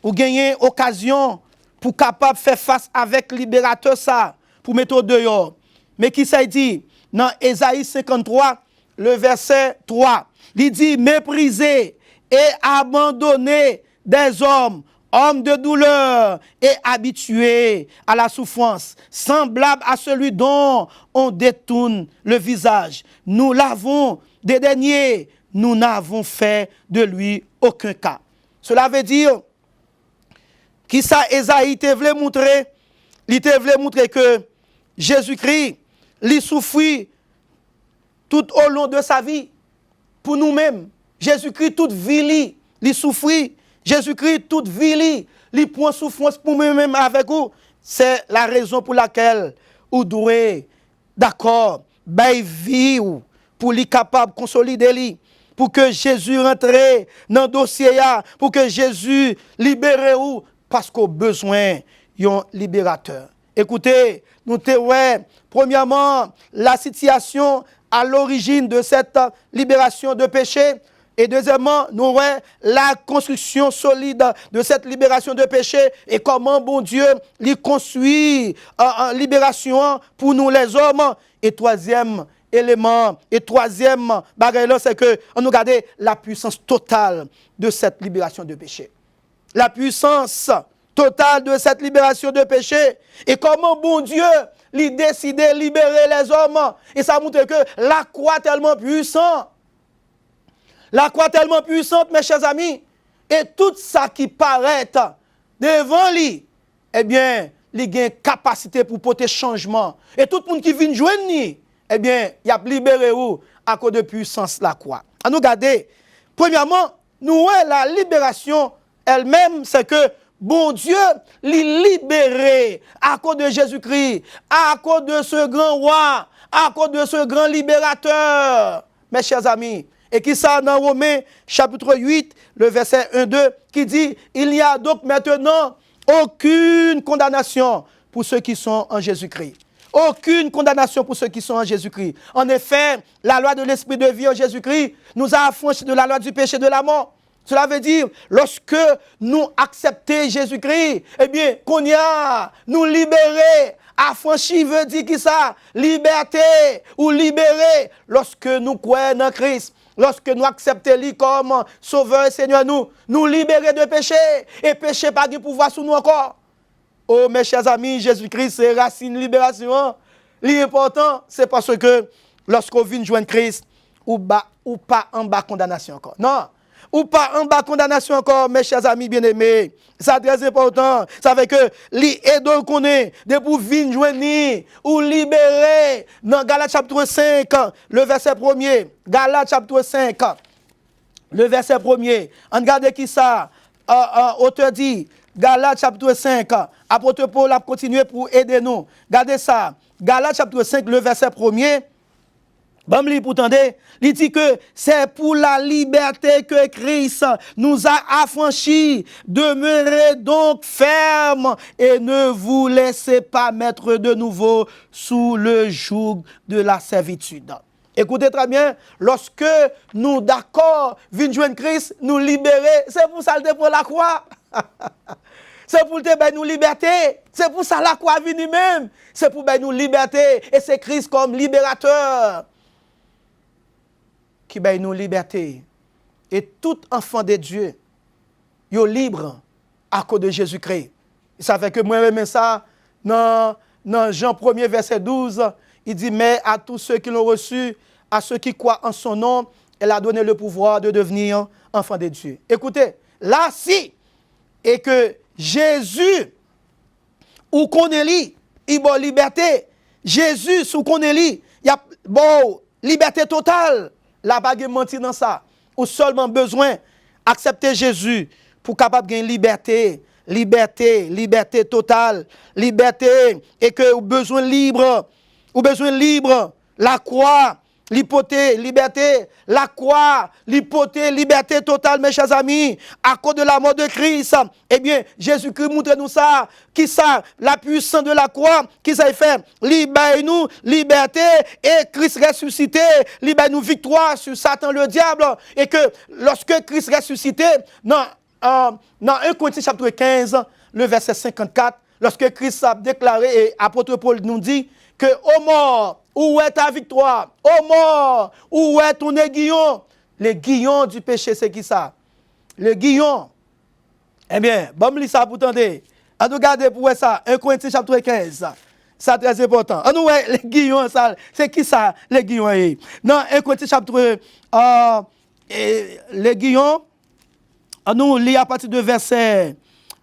ou gagner occasion pour capable faire face avec libérateur ça, pour mettre dehors. Mais qui ça dit, dans Ésaïe 53, le verset 3, il dit, méprisé et abandonné des hommes, hommes de douleur et habitués à la souffrance, semblable à celui dont on détourne le visage. Nous l'avons dédaigné, nous n'avons fait de lui aucun cas. Cela veut dire, qui ça Ésaïe te voulait montrer? Il te voulait montrer que Jésus-Christ, il souffrit tout au long de sa vie pour nous-mêmes. Jésus-Christ, toute vie, il souffrit. Jésus-Christ, toute vie, il prend souffrance pour nous-mêmes avec vous. C'est la raison pour laquelle vous devez, d'accord, vie pour lui capable de consolider lui, pour que Jésus rentre dans le dossier, pour que Jésus libère vous, parce qu'on a besoin d'un libérateur. Écoutez, nous te ouais, premièrement, la situation à l'origine de cette libération de péché. Et deuxièmement, nous voyons la construction solide de cette libération de péché et comment bon Dieu lui construit une libération pour nous les hommes. Et troisième élément, et troisième bagage, c'est que on nous regarde la puissance totale de cette libération de péché. La puissance totale de cette libération de péché et comment bon Dieu lui décide de libérer les hommes. Et ça montre que la croix est tellement puissante. La croix est tellement puissante, mes chers amis. Et tout ça qui paraît devant lui, eh bien, il a une capacité pour porter changement. Et tout le monde qui vient joindre lui, eh bien, il a libéré où à cause de puissance la croix. À nous garder. Premièrement, nous voyons la libération elle-même, c'est que bon Dieu l'y libéré à cause de Jésus-Christ, à cause de ce grand roi, à cause de ce grand libérateur. Mes chers amis, et qui ça dans Romains chapitre 8, le verset 1-2, qui dit, il n'y a donc maintenant aucune condamnation pour ceux qui sont en Jésus-Christ. Aucune condamnation pour ceux qui sont en Jésus-Christ. En effet, la loi de l'esprit de vie en Jésus-Christ nous a affranchis de la loi du péché et de la mort. Cela veut dire, lorsque nous acceptons Jésus-Christ, eh bien, qu'on y a, nous libérer. Affranchi veut dire qui ça? Liberté ou libérer. Lorsque nous croyons en Christ, lorsque nous acceptons lui comme sauveur et Seigneur, nous libérer de péché. Et péché pas de pouvoir sur nous encore. Oh, mes chers amis, Jésus-Christ, c'est racine libération. L'important, c'est parce que lorsqu'on vient joindre Christ, ou pas en bas condamnation encore. Non. ou pas en bas condamnation encore, mes chers amis bien-aimés. Ça très important. Ça fait que li aide qu'on est de pour venir joindre ou libérer dans Galates chapitre 5, le verset 1er. Galates chapitre 5, le verset 1er. On regarde qui ça. Auteur dit, Galates chapitre 5, apôtre Paul a continué pour aider nous. Regardez ça. Galates chapitre 5, le verset 1er. Bon, pour tendre, il dit que c'est pour la liberté que Christ nous a affranchis. Demeurez donc fermes et ne vous laissez pas mettre de nouveau sous le joug de la servitude. Écoutez très bien, lorsque nous d'accord, venons joindre Christ, nous libérer, c'est pour ça le pour la croix. C'est pour te nous liberté. C'est pour ça la croix vient même. C'est pour nous liberté. Et c'est Christ comme libérateur qui baille nous liberté. Et tout enfant de Dieu, est libre à cause de Jésus-Christ. Ça fait que moi-même ça, dans Jean 1er, verset 12, il dit, mais à tous ceux qui l'ont reçu, à ceux qui croient en son nom, elle a donné le pouvoir de devenir enfant de Dieu. Écoutez, là, si, et que Jésus, ou qu'on est li, il a liberté. Jésus, ou qu'on est li, il y a bon, liberté totale. La bague menti dans ça. Ou seulement besoin d'accepter Jésus pour capable gagner liberté. Liberté totale. Liberté. Et que ou besoin libre. La croix. L'hypothèse, liberté, la croix, l'hypothèse, liberté totale, mes chers amis, à cause de la mort de Christ. Eh bien, Jésus-Christ montre-nous ça, qui ça, la puissance de la croix, qui ça fait, libère-nous, liberté, et Christ ressuscité, libère-nous victoire sur Satan le diable, et que lorsque Christ ressuscité, dans 1 Corinthiens chapitre 15, le verset 54, lorsque Christ a déclaré, et apôtre Paul nous dit, que ô mort, où est ta victoire? Ô mort, où est ton aiguillon? L'aiguillon du péché, c'est qui ça? L'aiguillon. Eh bien, bon, lis ça pour tendre. On nous garde pour ça, 1 Corinthiens chapitre 15. Ça très important. On nous l'aiguillon, ça, c'est qui ça, l'aiguillon? Non, 1 Corinthiens chapitre, l'aiguillon, on nous lit à partir de verset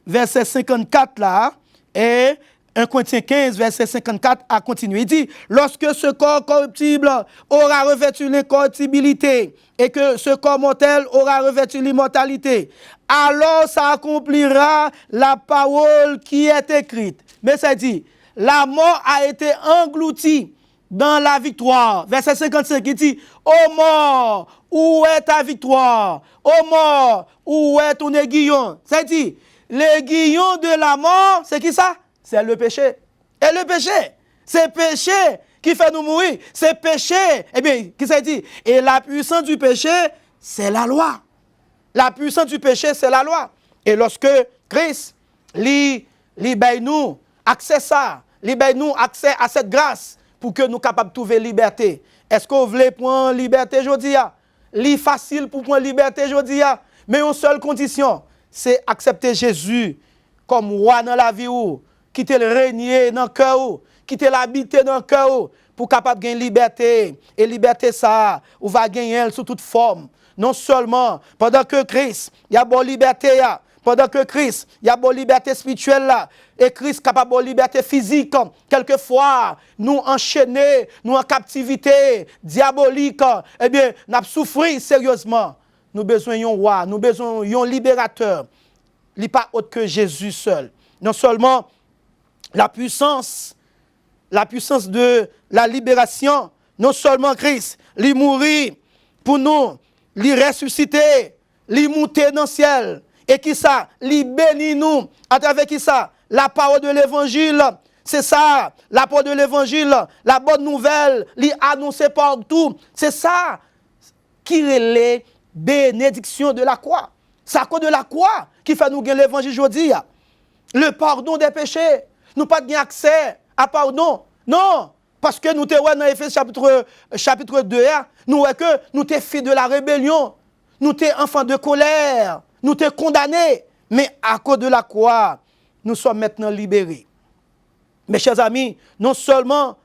54 là, et 1 Corinthiens 15, verset 54 a continué. Il dit, lorsque ce corps corruptible aura revêtu l'incorruptibilité et que ce corps mortel aura revêtu l'immortalité, alors ça accomplira la parole qui est écrite. Mais ça dit, la mort a été engloutie dans la victoire. Verset 55, il dit, ô mort, où est ta victoire? Ô mort, où est ton aiguillon? Ça dit, l'aiguillon de la mort, c'est qui ça? C'est le péché. Et le péché, c'est le péché qui fait nous mourir. C'est le péché. Eh bien, qui ça dit? Et la puissance du péché, c'est la loi. La puissance du péché, c'est la loi. Et lorsque Christ libère-nous accès ça, libère-nous accès à cette grâce pour que nous soyons capables de trouver liberté. Est-ce que vous voulez prendre liberté aujourd'hui? C'est facile pour prendre liberté aujourd'hui. Mais une seule condition, c'est accepter Jésus comme roi dans la vie ou quitter le régner dans le cœur, quitter l'habiter dans le cœur pour capable de gagner liberté. Et liberté ça, on va gagner elle sous toute forme. Non seulement pendant que Christ, il y a bonne liberté là, pendant que Christ, il y a bonne liberté spirituelle là, et Christ capable de liberté physique. Quelquefois, nous enchaînés, nous en captivité diabolique, eh bien, nous avons souffert sérieusement. Nous besoin d'un roi, nous besoin d'un libérateur. Il n'est pas autre que Jésus seul. Non seulement la puissance de la libération, non seulement Christ, il mourit pour nous, il ressuscité, il monté dans le ciel, et qui ça, il bénit nous, à travers qui ça, la parole de l'évangile, c'est ça, la parole de l'évangile, la bonne nouvelle, il annoncé partout, c'est ça qui est la bénédiction de la croix. C'est à cause de la croix qui fait nous gagner l'évangile aujourd'hui. Le pardon des péchés. Nous pas de accès à pardon. Non. Parce que nous sommes dans Éphésiens chapitre 2, nous voyons que nous sommes fils de la rébellion. Nous sommes enfants de colère. Nous sommes condamnés. Mais à cause de la croix, nous sommes maintenant libérés. Mes chers amis, non seulement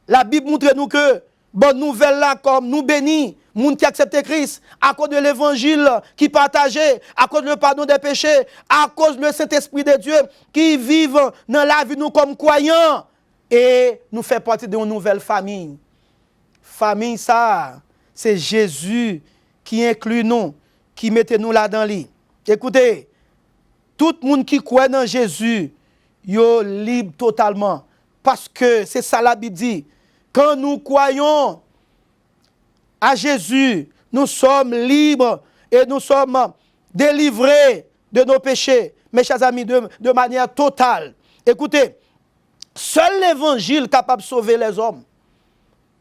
la Bible montre nous que bonne nouvelle là comme nous bénis, moun qui accepte Christ, à cause de l'évangile qui partageait, à cause du pardon des péchés, à cause du Saint-Esprit de Dieu qui vivent dans la vie nous comme croyants et nous fait partie d'une nouvelle famille. Famille ça, c'est Jésus qui inclut nous, qui mette nous là dans lui. Écoutez, tout le monde qui croit dans Jésus, yo libre totalement. Parce que c'est ça la Bible dit. Quand nous croyons à Jésus, nous sommes libres et nous sommes délivrés de nos péchés. Mes chers amis, de manière totale. Écoutez, seul l'évangile capable de sauver les hommes.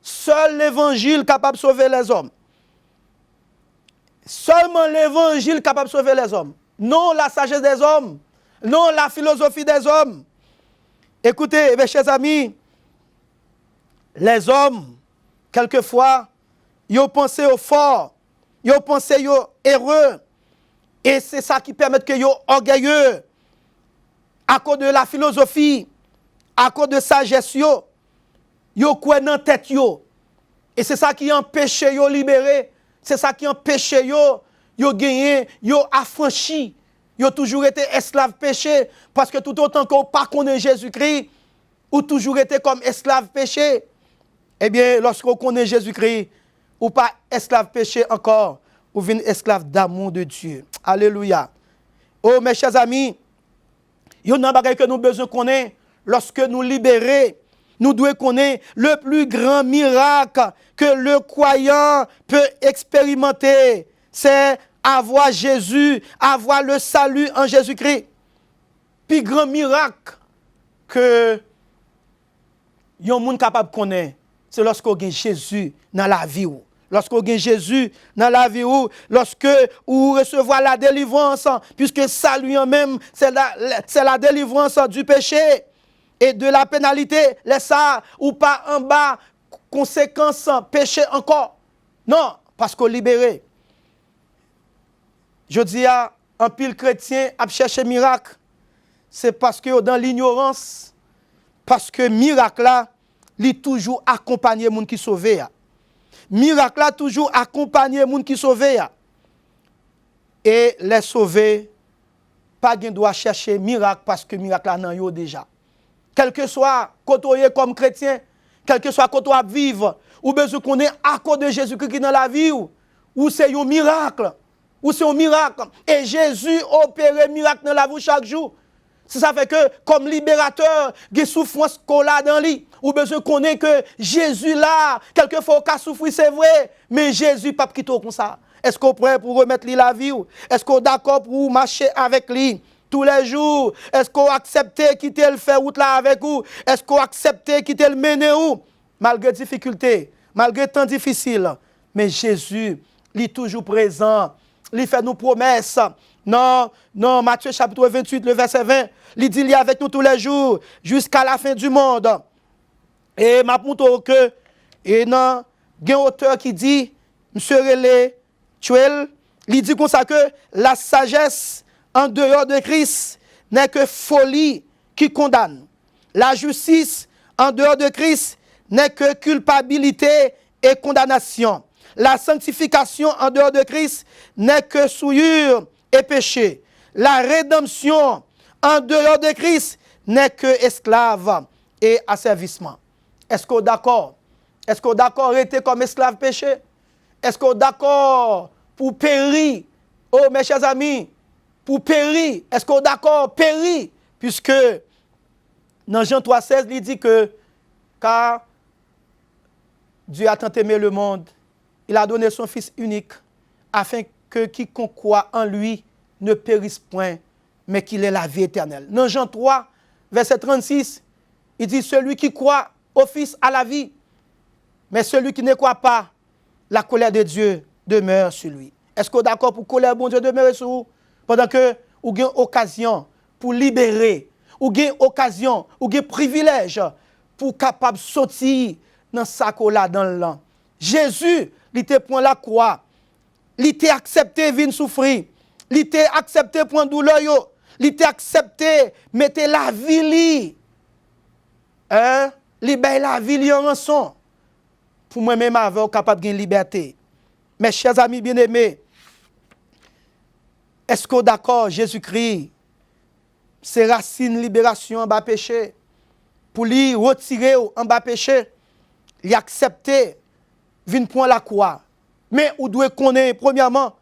Seul l'évangile capable de sauver les hommes. Seulement l'évangile capable de sauver les hommes. Non la sagesse des hommes. Non la philosophie des hommes. Écoutez, mes chers amis, les hommes, quelquefois, ils pensent au fort, ils pensent au heureux. Et c'est ça qui permet que ils soient orgueilleux. À cause de la philosophie, à cause de sagesse, ils croient dans la tête. Et c'est ça qui empêche de libérer. C'est ça qui empêche de gagner, de affranchir. Ils ont toujours été esclaves péché. Parce que tout autant qu'on ne connaît pas Jésus-Christ, ou toujours été comme esclaves péché. Eh bien, lorsqu'on connaît Jésus-Christ, ou pas esclave péché encore, ou vient esclave d'amour de Dieu. Alléluia. Oh, mes chers amis, il y a un bagage que nous avons besoin de connaître. Lorsque nous libérons, nous devons connaître le plus grand miracle que le croyant peut expérimenter. C'est avoir Jésus, avoir le salut en Jésus-Christ. Plus grand miracle que yon moun capable de connaître, c'est lorsqu'on a Jésus dans la vie. Lorsqu'on a Jésus dans la vie, lorsque vous recevez la délivrance, puisque salut en même, c'est la délivrance du péché et de la pénalité. Laisse ça ou pas en bas, conséquence, péché encore. Non, parce qu'on libéré. Je dis à un pile chrétien à chercher miracle. C'est parce que dans l'ignorance, parce que miracle là, il toujours accompagné les gens qui sauvent. Miracle là toujours accompagné les gens qui sauvent. Et les sauver, pas de doit chercher miracle parce que miracle là nan yo déjà. Quel que soit côté comme chrétien, quel que soit côté à vivre, ou besoin qu'on est à cause de Jésus-Christ qui dans la vie ou c'est un miracle. Ou c'est un miracle. Et Jésus opère miracle dans la vie chaque jour. Ça fait que, comme libérateur, il y a souffrance qu'on a dans lui. Ou besoin qu'on ait que Jésus là, quelquefois, il a souffert, c'est vrai. Mais Jésus, pas quitter comme ça. Est-ce qu'on est prêt pour remettre lui la vie? Est-ce qu'on est d'accord pour marcher avec lui tous les jours? Est-ce qu'on accepte quitter le faire route là avec vous? Est-ce qu'on accepte quitter le mener où? Malgré difficultés, malgré temps difficile. Mais Jésus, il est toujours présent. Il fait nos promesses. Non, Matthieu chapitre 28, le verset 20, il dit, il est avec nous tous les jours, jusqu'à la fin du monde. Et ma montre que, et non, il y a un auteur qui dit, monsieur Relé, il dit comme ça que la sagesse en dehors de Christ n'est que folie qui condamne. La justice en dehors de Christ n'est que culpabilité et condamnation. La sanctification en dehors de Christ n'est que souillure et péché. La rédemption en dehors de Christ n'est que esclave et asservissement. Est-ce qu'on est d'accord? Est-ce qu'on est d'accord rester comme esclave péché? Est-ce qu'on est d'accord pour périr? Oh mes chers amis, pour périr. Est-ce qu'on est d'accord périr? Puisque dans Jean 3,16, il dit que car Dieu a tant aimé le monde, il a donné son Fils unique afin que quiconque croit en lui ne périsse point, mais qu'il ait la vie éternelle. Dans Jean 3, verset 36, il dit, celui qui croit au Fils a la vie, mais celui qui ne croit pas, la colère de Dieu demeure sur lui. Est-ce qu'on est d'accord pour que la colère de bon Dieu demeure sur vous? Pendant que vous avez occasion pour libérer, vous avez occasion, vous avez privilège pour capable de sortir dans sa colère dans le land. Jésus, il était point la croix. Il était accepté de souffrir. Il était accepté pour douleur. Il était accepté mettre la vie li. Il baille la vie li en rançon. pour moi-même avoir capable de liberté. Mes chers amis bien-aimés, est-ce que d'accord, Jésus-Christ, c'est racine libération en bas péché, pour lui retirer en bas péché, lui accepter, venir prendre la croix. Mais vous devez connaître, premièrement,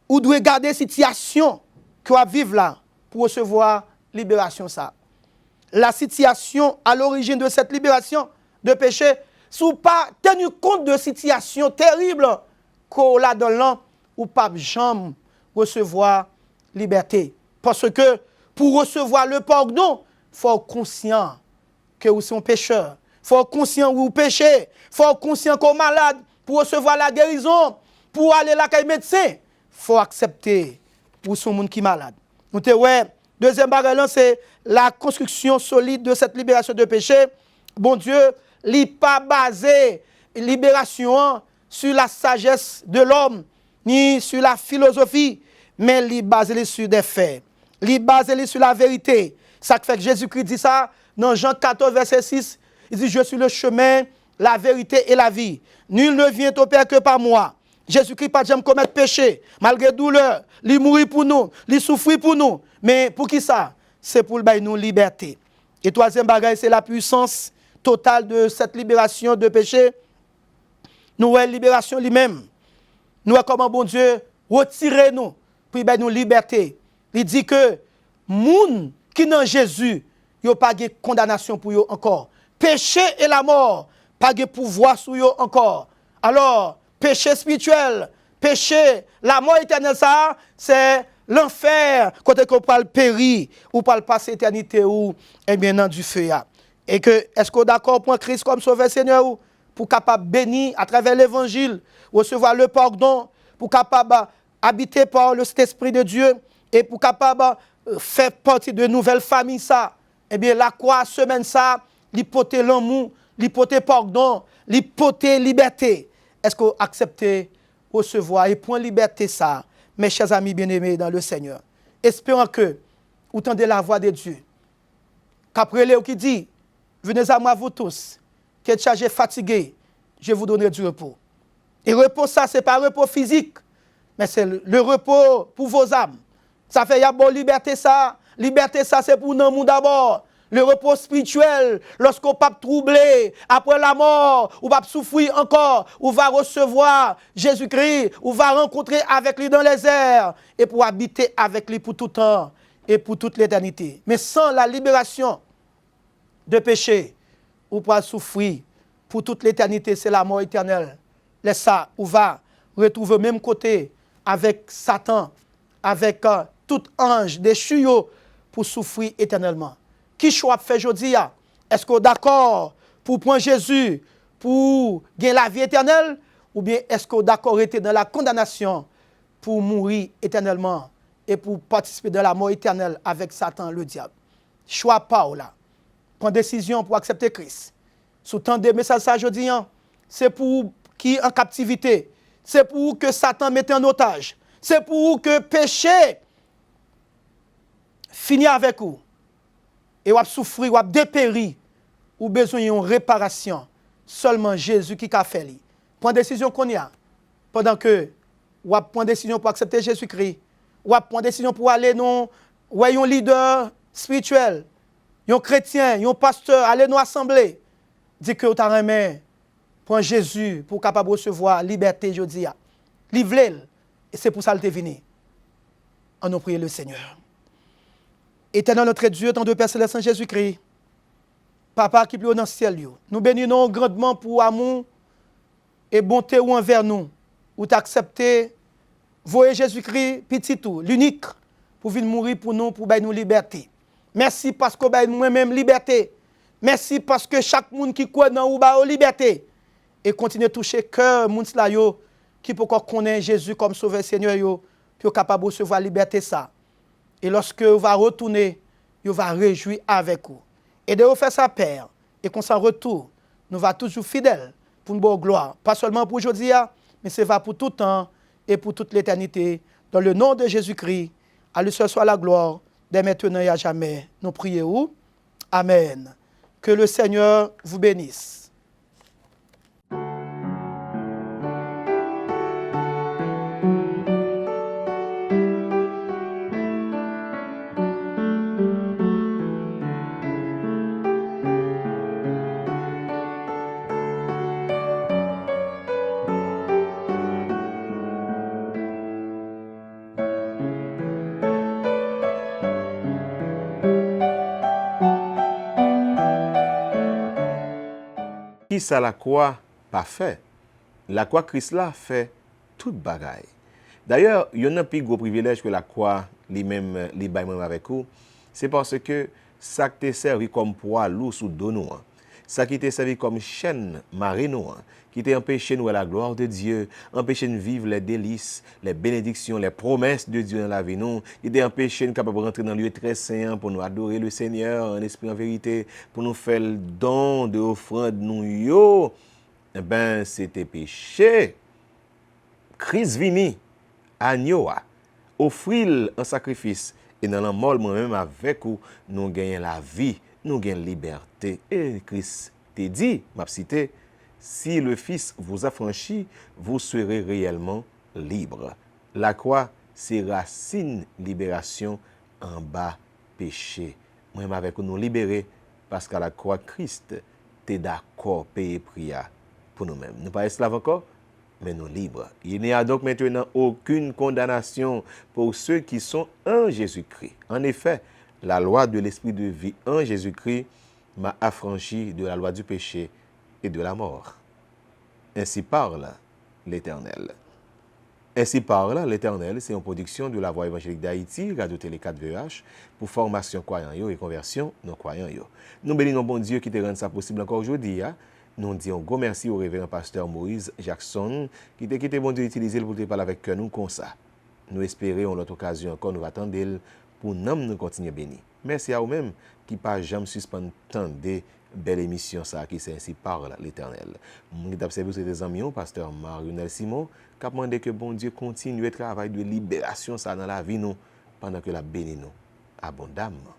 vous devez garder la situation que vous vivez là pour recevoir libération. Ça. La situation à l'origine de cette libération de péché, si vous pas tenu compte de situation terrible qu'on a dans l'an, ou pas jamais recevoir liberté. Parce que pour recevoir le pardon, il faut être conscient que vous êtes un pécheur. Il faut être conscient que vous péchez. Il faut être conscient que vous êtes malade pour recevoir la guérison. Pour aller là avec le médecin, il faut accepter pour ce monde qui est malade. Deuxième barrière, c'est la construction solide de cette libération de péché. Bon Dieu, il n'est pas basé libération sur la sagesse de l'homme, ni sur la philosophie, mais il est basé sur des faits. Il est basé sur la vérité. Ça fait que Jésus-Christ dit ça dans Jean 14, verset 6. Il dit, je suis le chemin, la vérité et la vie. Nul ne vient au Père que par moi. Jésus-Christ pas jamais commettre péché, malgré douleur. Il mourit pour nous, il souffrit pour nous. Mais pour qui ça? C'est pour nous liberté. Et troisième bagage, c'est la puissance totale de cette libération de péché. Nous avons libération lui-même. Nous avons comment bon Dieu retirer nous pour nous liberté. Il dit que moun qui dans Jésus, il n'y a pas de condamnation pour eux encore. Péché et la mort, pas de pouvoir sur eux encore. Alors, péché spirituel, péché, la mort éternelle, ça, c'est l'enfer, quand on parle périr, ou parle passer éternité, ou, eh bien, dans du feu. Et que, est-ce qu'on est d'accord pour Christ comme sauveur Seigneur, ou pour capable bénir à travers l'évangile, recevoir le pardon, pour capable habiter par le Saint-Esprit de Dieu, et pour capable faire partie de nouvelles familles, ça, eh bien, la croix, semaine, ça, l'hypothèse l'amour, l'hypothèse pardon, l'hypothèse liberté. Est-ce que vous acceptez recevoir et point liberté ça, mes chers amis bien-aimés dans le Seigneur? Espérons que vous entendez la voix de Dieu. Qu'après Léo qui dit, venez à moi vous tous, qui êtes chargés, fatigués, je vous donnerai du repos. Et repos ça, ce n'est pas repos physique, mais c'est le repos pour vos âmes. Ça fait, il y a bon liberté ça. Liberté ça, c'est pour nous d'abord. Le repos spirituel, lorsqu'on pas troublé, après la mort, ou pas souffrir encore, ou va recevoir Jésus-Christ, ou va rencontrer avec lui dans les airs, et pour habiter avec lui pour tout temps, et pour toute l'éternité. Mais sans la libération de péché, ou pas souffrir pour toute l'éternité, c'est la mort éternelle. Laisse ça, ou va retrouver le même côté avec Satan, avec tout ange déchu pour souffrir éternellement. Qui choix fait aujourd'hui? Est-ce que vous êtes d'accord pour prendre Jésus pour gagner la vie éternelle? Ou bien est-ce que vous êtes d'accord rester dans la condamnation pour mourir éternellement et pour participer dans la mort éternelle avec Satan, le diable? Choix pas là. Prendre décision pour accepter Christ. Sous tant de messages aujourd'hui, c'est pour qui en captivité. C'est pour que Satan mette en otage. C'est pour que péché finisse avec vous. Et vous avez souffert, vous avez dépéri, vous avez besoin d'une réparation. Seulement Jésus qui a fait. Prends décision qu'on y a. Pendant que vous avez pris décision pour accepter Jésus-Christ. Vous avez pris décision pour aller dans un leader spirituel, un chrétien, un pasteur, aller dans l'assemblée. Dit que vous avez remis. Prends Jésus pour capable recevoir liberté aujourd'hui. Livre-le. Et c'est pour ça qu'il est venu. On nous prie le Seigneur. Éternel notre Dieu, ton Dieu Père Céleste en Jésus-Christ, Papa qui est dans le ciel, nous bénissons grandement pour amour et bonté envers nous, où tu as accepté, voyer Jésus-Christ, petit tout, l'unique, pour venir mourir pour nous, pour nous liberté. Merci parce que nous même liberté. Merci parce que chaque monde qui croit dans nous a liberté. Et continue à toucher le cœur de ceux qui peut connaître Jésus comme Sauveur Seigneur, pour capable de recevoir la liberté. Ça. Et lorsque vous va retourner, vous va réjouir avec vous. Et de vous faire ça, Père, et qu'on s'en retourne, nous va toujours fidèles pour une bonne gloire. Pas seulement pour aujourd'hui, mais c'est va pour tout temps et pour toute l'éternité. Dans le nom de Jésus-Christ, à lui seul soit la gloire, dès maintenant et à jamais. Nous prions. Amen. Que le Seigneur vous bénisse. qui ça la croix pas fait? La croix Christ là fait toute bagaille. D'ailleurs, il y a un plus gros privilège que la croix lui-même, lui même avec vous, c'est parce que ça qui t'est servi comme poids lourd sous dos nous, ça qui t'est servi comme chaîne marine nous, qui t'a empêché nous à la gloire de Dieu, empêché de vivre les délices, les bénédictions, les promesses de Dieu dans la vie nous, qui t'a empêché de capable rentrer dans le lieu très saint pour nous adorer le Seigneur en esprit en vérité, pour nous faire le don de offrande nous yo, eh ben c'était péché. Christ vini agneau offrir un sacrifice et dans la mort moi-même avec vous nous gagnons la vie, nous gagnons liberté. Et Christ te dit, m'a cité, si le Fils vous affranchit, vous serez réellement libre. La croix, c'est racine libération en bas péché. Moi-même avec vous nous libérer parce qu'à la croix Christ t'es d'accord payer prix pour nous-mêmes. Nous pas esclaves encore, mais nous libres. Il n'y a donc maintenant aucune condamnation pour ceux qui sont en Jésus-Christ. En effet, la loi de l'esprit de vie en Jésus-Christ m'a affranchi de la loi du péché et de la mort. Ainsi parle l'Éternel. Ainsi parle l'Éternel, c'est une production de la Voix évangélique d'Haïti, Radio Télé 4 VH, pour formation croyant et conversion non croyant. Nous bénissons bon Dieu qui te rend ça possible encore aujourd'hui. Nous disons un gros merci au révérend pasteur Moïse Jackson qui t'a quitté bon Dieu utiliser pour te parler avec nous comme ça. Nous espérons l'autre occasion encore nous attendre pour nous continuer béni. Merci à vous-même qui pas jamais suspendre tant de belle émission ça qui c'est ainsi parle l'Éternel. Nous avons observé ces amis pasteur Marionel Simon qui a demandé que bon Dieu continue le travail de libération ça dans la vie nous pendant que la béni nous abondamment.